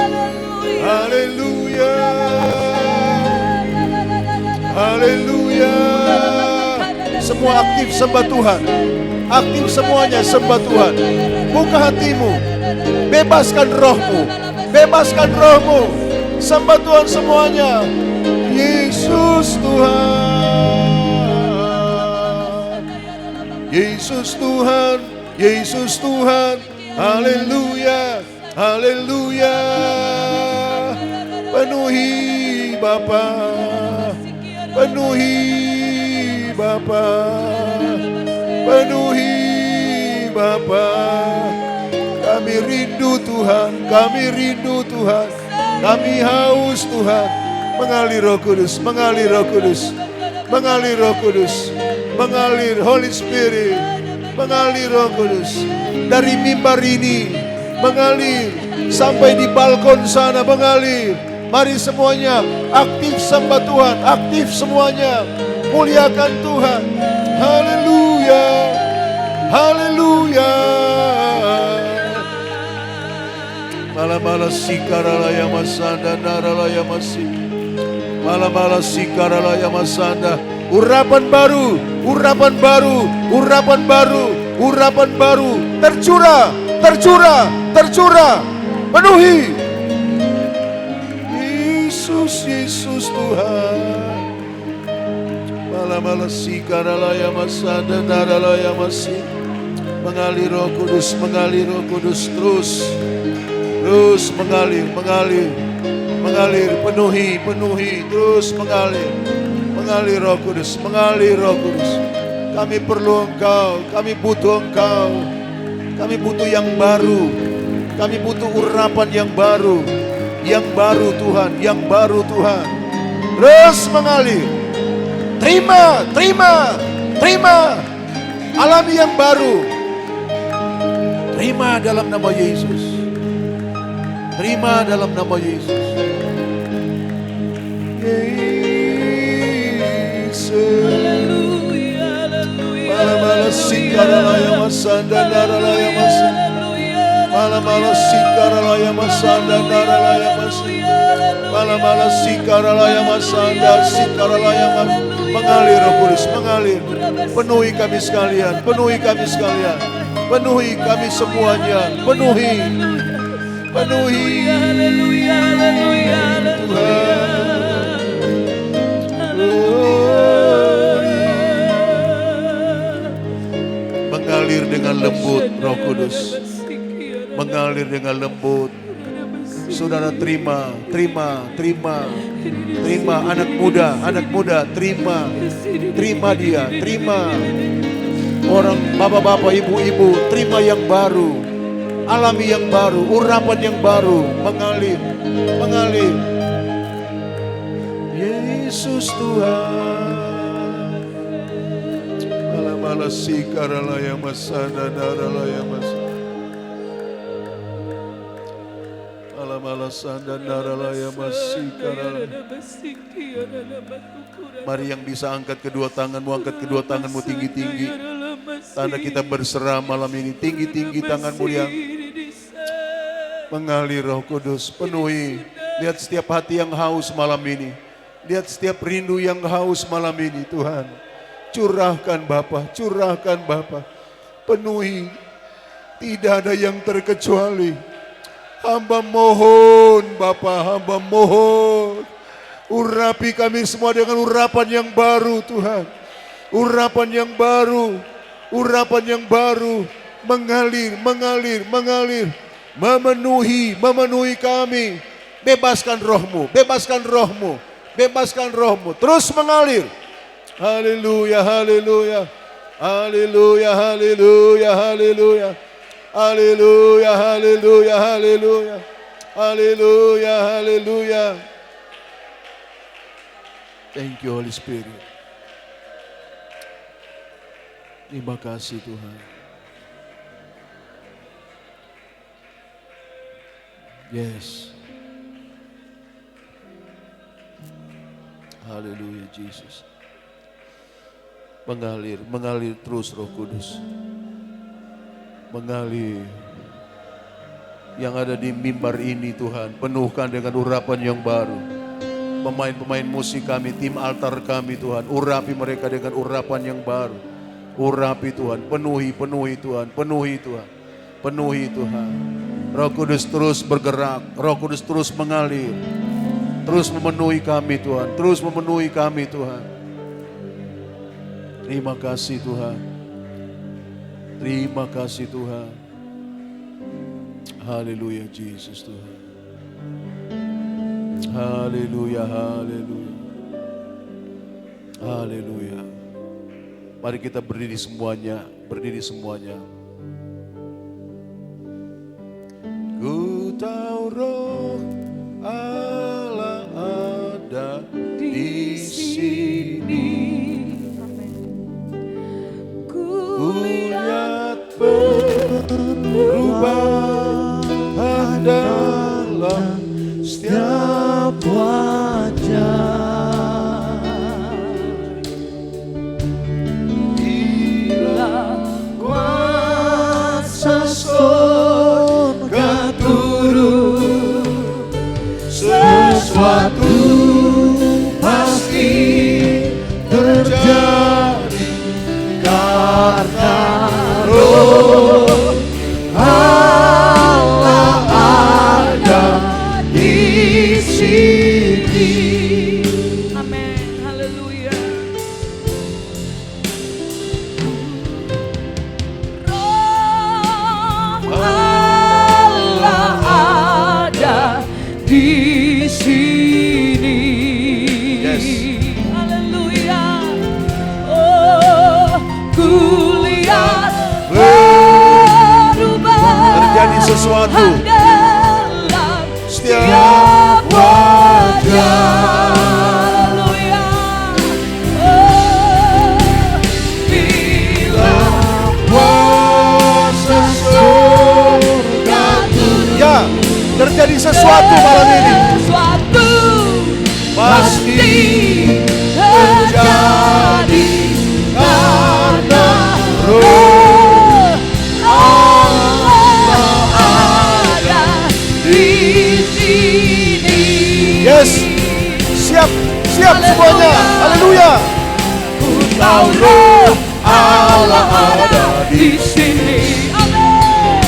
Haleluya. Haleluya. Semua aktif sembah Tuhan. Aktif semuanya sembah Tuhan. Buka hatimu. Bebaskan rohmu. Bebaskan rohmu. Sembah Tuhan semuanya. Yesus Tuhan. Yesus Tuhan. Yesus Tuhan. Haleluya. Haleluya. Penuhi Bapa. Penuhi Bapa. Penuhi Bapa. Kami rindu Tuhan. Kami rindu Tuhan. Kami haus Tuhan. Mengalir Roh Kudus. Mengalir Roh Kudus. Mengalir Roh Kudus. Mengalir Holy Spirit. Mengalir Roh Kudus. Dari mimbar ini mengalir sampai di balkon sana mengalir. Mari semuanya aktif sembah Tuhan, aktif semuanya. Muliakan Tuhan. Haleluya. Haleluya. Malam-malam sikaralaya masanda naralaya masih. Malam-malam sikaralaya masanda. Urapan baru, urapan baru, urapan baru, urapan baru. Tercurah, tercurah, tercurah. Penuhi. Yesus, Yesus Tuhan. Malam-malam sikaralaya masanda naralaya masih. Mengalir Roh Kudus, mengalir Roh Kudus terus. Terus mengalir, mengalir, mengalir, penuhi, penuhi, terus mengalir. Mengalir Roh Kudus, mengalir Roh Kudus. Kami perlu Engkau, kami butuh Engkau. Kami butuh yang baru. Kami butuh urapan yang baru. Yang baru Tuhan, yang baru Tuhan. Terus mengalir. Terima, terima, terima. Alami yang baru. Terima dalam nama Yesus. Terima dalam nama Yesus. Malam-malam sikaralaya masanda naralaya masih. Malam-malam sikaralaya masanda naralaya masih. Malam-malam sikaralaya masanda sikaralaya masih. Mengalir Roh Kudus, mengalir. Penuhi kami sekalian, penuhi kami sekalian. Penuhi kami semuanya, penuhi. Penuhi. Haleluya, haleluya, haleluya. Mengalir dengan lembut Roh Kudus. Mengalir dengan lembut. Saudara terima, terima, terima. Terima anak muda, terima. Terima dia, terima. Orang bapak-bapak, ibu-ibu, terima yang baru. Alami yang baru, urapan yang baru. Mengalir, mengalir. Yesus Tuhan. Malam-malam sikaralaya masada naralaya masada. Malam-malam sanda naralaya masikaralaya. Mari yang bisa angkat kedua tanganmu, angkat kedua tanganmu tinggi-tinggi. Tanda kita berserah malam ini. Tinggi-tinggi tanganmu yang mengalir Roh Kudus. Penuhi. Lihat setiap hati yang haus malam ini. Lihat setiap rindu yang haus malam ini Tuhan. Curahkan Bapa, curahkan Bapa. Penuhi. Tidak ada yang terkecuali. Hamba mohon Bapa, hamba mohon. Urapi kami semua dengan urapan yang baru Tuhan. Urapan yang baru. Urapan yang baru. Mengalir, mengalir, mengalir. Memenuhi kami. Bebaskan rohmu, bebaskan rohmu. Bebaskan rohmu. Terus mengalir. Haleluya, haleluya. Haleluya, haleluya, haleluya. Haleluya, haleluya, haleluya. Haleluya, haleluya. Thank you Holy Spirit. Terima kasih Tuhan. Yes. Haleluya Jesus. Mengalir, mengalir terus Roh Kudus. Mengalir. Yang ada di mimbar ini Tuhan, penuhkan dengan urapan yang baru. Pemain-pemain musik kami, tim altar kami Tuhan, urapi mereka dengan urapan yang baru. Urapi Tuhan, penuhi Tuhan, penuhi Tuhan, penuhi Tuhan. Roh Kudus terus bergerak, Roh Kudus terus mengalir, terus memenuhi kami Tuhan, terus memenuhi kami Tuhan. Terima kasih Tuhan, terima kasih Tuhan. Haleluya Jesus Tuhan. Haleluya, haleluya. Haleluya. Mari kita berdiri semuanya, berdiri semuanya. Ku tahu Roh Allah ada di sini. Ku lihat perubahan dalam setiap wajah. Bila kuasa surga turun, sesuatu pasti terjadi karena Roh Allah ada di sini. Amin, haleluya. Roh Allah ada di sini. Yes. Haleluya. Oh, ku lihat perubahan Terjadi sesuatu dalam setiap wajah. Haleluya. Oh, bila Kuasa surga turun. Ya, terjadi sesuatu malam ini. sesuatu Pasti terjadi karena Roh Allah ada di sini. Yes, siap, siap semuanya. Haleluya. Ku tahu Roh Allah ada di sini. Amin.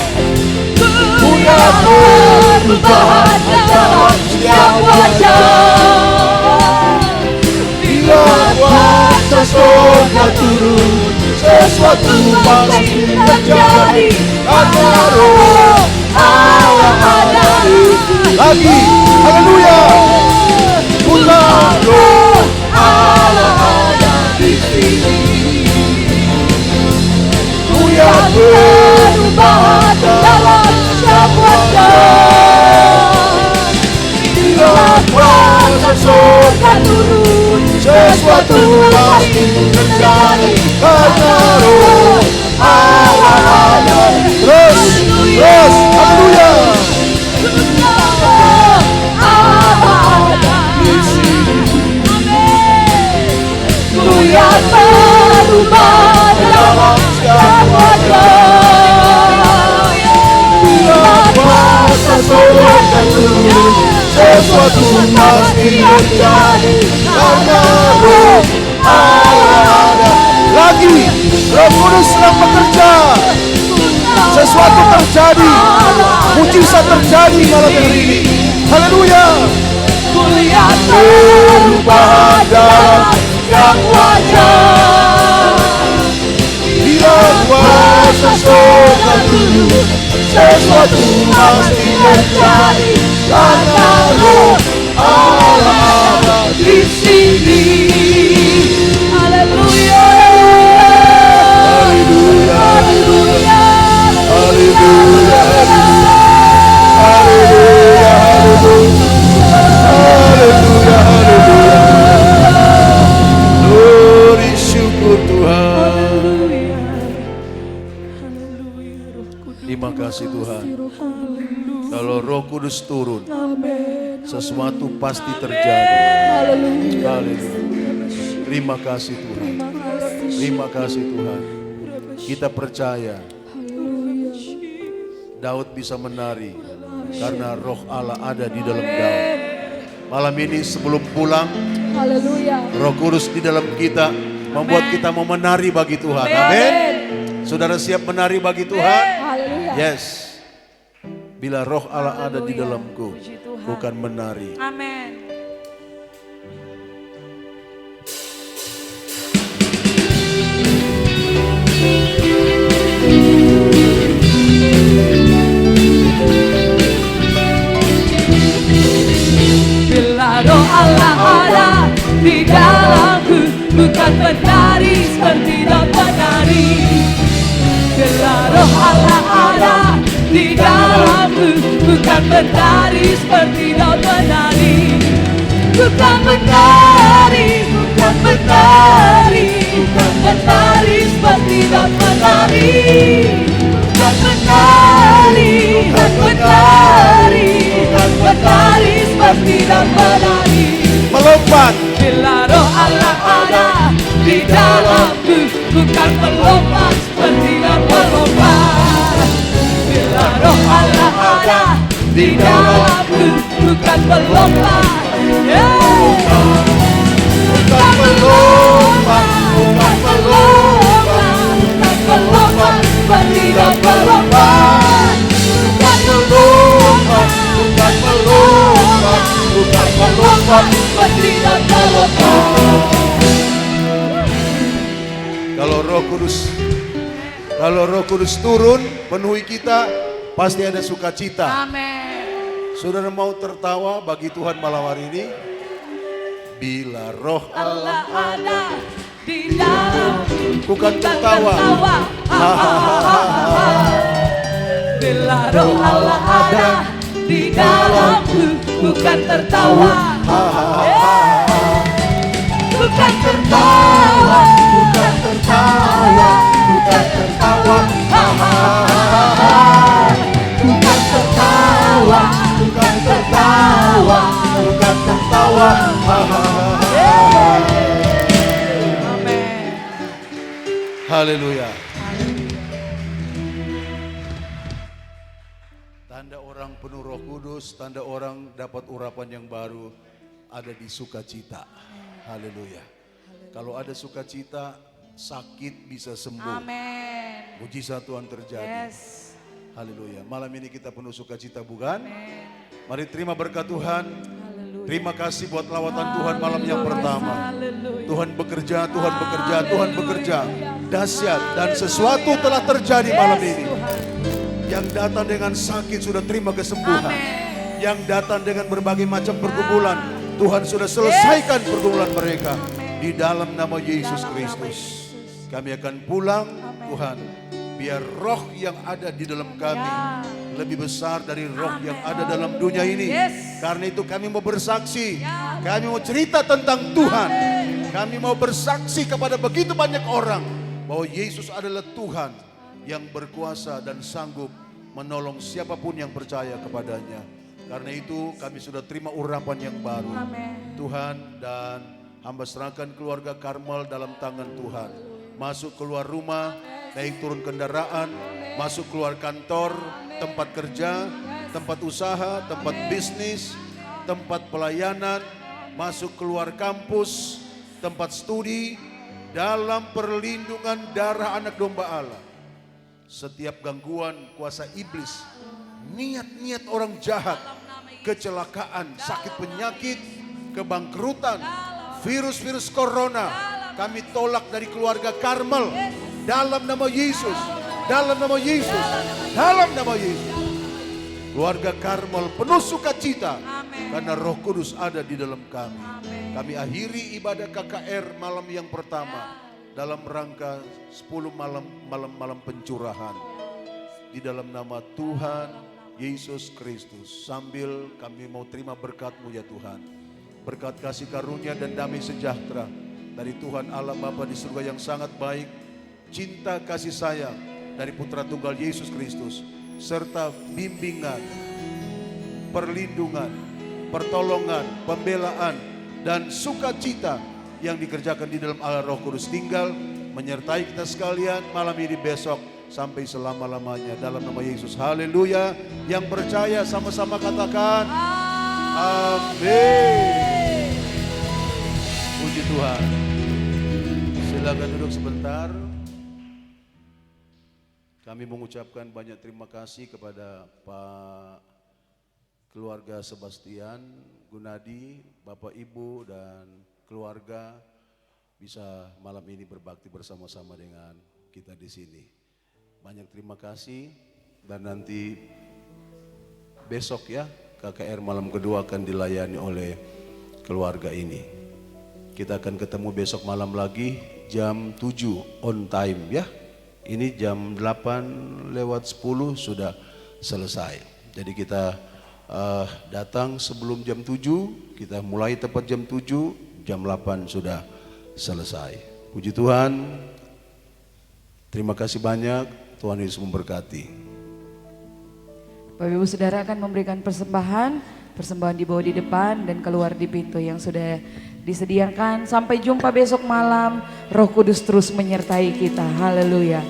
Ku lihat perubahan dalam setiap wajah. Bila kuasa surga turun, sesuatu pasti terjadi karena Roh Allah ada di sini. lagi. Haleluya. Ku tahu Roh Allah ada di sini. ku lihat Perubahan dalam setiap wajah. Bila kuasa surga turun, sesuatu pasti terjadi karena Roh Allah ada di sini. terus, terus. Haleluya. Allah ada di sini. Amin. Ku lihat perubahan dalam setiap wajah. Bila kuasa surga turun, Sesuatu pasti terjadi karena Roh Allah ada. Lagi, Roh Kudus sedang bekerja. Sesuatu terjadi, mujizat terjadi malam hari ini. Haleluya. ku lihat sesuatu pasti terjadi karena roh Allah ada di sini. Haleluya. Haleluya, Haleluya. haleluya, haleluya, haleluya, haleluya. Glory, syukur Tuhan. Terima kasih Tuhan. Kalau Roh Kudus turun, sesuatu pasti terjadi. Haleluya. Terima kasih Tuhan. Terima kasih Tuhan. Kita percaya Daud bisa menari karena Roh Allah ada di dalam Daud. Malam ini sebelum pulang, Roh Kudus di dalam kita membuat kita mau menari bagi Tuhan. Amin. Saudara siap menari bagi Tuhan? Yes. Bila Roh Allah ada di dalamku, bukan menari. Amin. Bila Roh Allah ada di dalamku, bukan menari seperti Daud menari. Bila Roh Allah ada di dalamku, bukan menari seperti Daud menari. Bukan menari, bukan menari, bukan menari seperti Daud menari. Bukan menari, bukan menari, bukan menari seperti Daud menari. Melompat. Bila Roh Allah ada di dalamku, bukan melompat seperti Daud melompat. Bila Roh Allah ada di dalamku, bukan melompat. Bukan melompat, bukan melompat, bukan melompat seperti Daud melompat. Bukan melompat, bukan melompat, bukan melompat seperti Daud melompat. Kalau Roh Kudus turun penuhi kita, pasti ada sukacita. Amin. Saudara mau tertawa bagi Tuhan malam hari ini? Bila Roh Allah ada di dalam, bukan tertawa. Bila Roh Allah ada di dalamku, bukan tertawa. Bukan tertawa, bukan tertawa, bukan tertawa. Bukan tertawa, bukan tertawa, bukan tertawa. Amin. Haleluya. Tanda orang penuh Roh Kudus, tanda orang dapat urapan yang baru, ada di sukacita. Haleluya. Kalau ada sukacita, sakit bisa sembuh. Amin. Mujizat Tuhan terjadi. Yes. Haleluya. Malam ini kita penuh sukacita, bukan? Mari terima berkat Tuhan. Haleluya. Terima kasih buat lawatan Tuhan malam yang pertama. Haleluya. Tuhan bekerja, Tuhan bekerja, Tuhan bekerja. Dahsyat dan sesuatu telah terjadi malam ini. Yang datang dengan sakit sudah terima kesembuhan. Yang datang dengan berbagai macam pergumulan, Tuhan sudah selesaikan pergumulan mereka. Di dalam nama Yesus Kristus. Kami akan pulang, Tuhan. Biar roh yang ada di dalam kami lebih besar dari roh yang ada dalam dunia ini. Karena itu kami mau bersaksi. Kami mau cerita tentang Tuhan. Kami mau bersaksi kepada begitu banyak orang bahwa Yesus adalah Tuhan yang berkuasa dan sanggup menolong siapapun yang percaya kepadanya. Karena itu kami sudah terima urapan yang baru. Tuhan, dan hamba serahkan keluarga Karmel dalam tangan Tuhan. Masuk keluar rumah, naik turun kendaraan, masuk keluar kantor, tempat kerja, tempat usaha, tempat bisnis, tempat pelayanan, masuk keluar kampus, tempat studi, dalam perlindungan darah anak domba Allah. Setiap gangguan kuasa iblis, niat-niat orang jahat, kecelakaan, sakit penyakit, kebangkrutan, virus-virus corona, kami tolak dari keluarga Karmel dalam nama Yesus. dalam nama Yesus, dalam nama Yesus. Keluarga Karmel penuh sukacita karena Roh Kudus ada di dalam kami. Kami akhiri ibadah KKR malam yang pertama dalam rangka 10 malam pencurahan. Di dalam nama Tuhan Yesus Kristus, sambil kami mau terima berkat-Mu ya Tuhan. Berkat kasih karunia dan damai sejahtera dari Tuhan Allah Bapa di surga yang sangat baik, cinta kasih sayang dari Putra Tunggal Yesus Kristus, serta bimbingan, perlindungan, pertolongan, pembelaan, dan sukacita yang dikerjakan di dalam Allah Roh Kudus tinggal menyertai kita sekalian malam ini, besok, sampai selama-lamanya dalam nama Yesus. Haleluya. Yang percaya sama-sama katakan amin. Puji Tuhan. Silakan duduk sebentar. Kami mengucapkan banyak terima kasih kepada Pak keluarga Sebastian Gunadi, Bapak Ibu dan keluarga bisa malam ini berbakti bersama-sama dengan kita di sini. Banyak terima kasih, dan nanti besok ya KKR malam kedua akan dilayani oleh keluarga ini. Kita akan ketemu besok malam lagi jam 7 on time ya. Ini jam 8 lewat 10 sudah selesai. Jadi kita datang sebelum jam 7, kita mulai tepat jam 7, jam 8 sudah selesai. Puji Tuhan, terima kasih banyak, Tuhan Yesus memberkati. Bapak Ibu Saudara akan memberikan persembahan dibawa di depan dan keluar di pintu yang sudah disediakan. Sampai jumpa besok malam, Roh Kudus terus menyertai kita. Haleluya.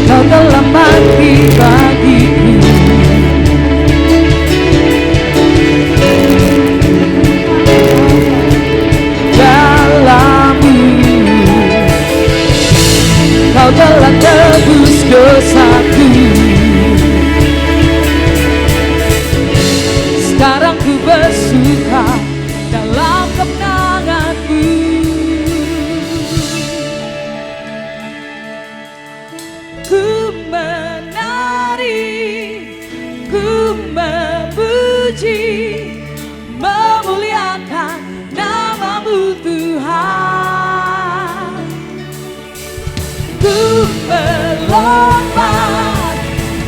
Kau telah mati bagiku, dalam-Mu Kau telah tebus dosaku. Sekarang ku bersuka dalam kemenangan-Mu. Ku menari, ku memuji, memuliakan nama-Mu Tuhan. Ku melompat,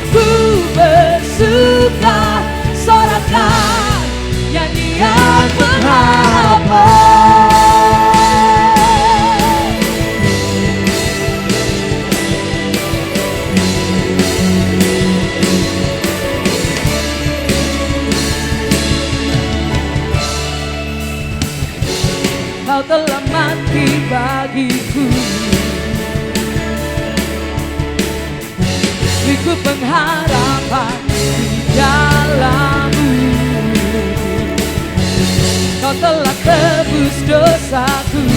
ku bersuka, sorakan nyanyian pengharapan. Kau telah mati bagiku, beriku pengharapan di dalam-Mu. Kau telah tebus dosaku.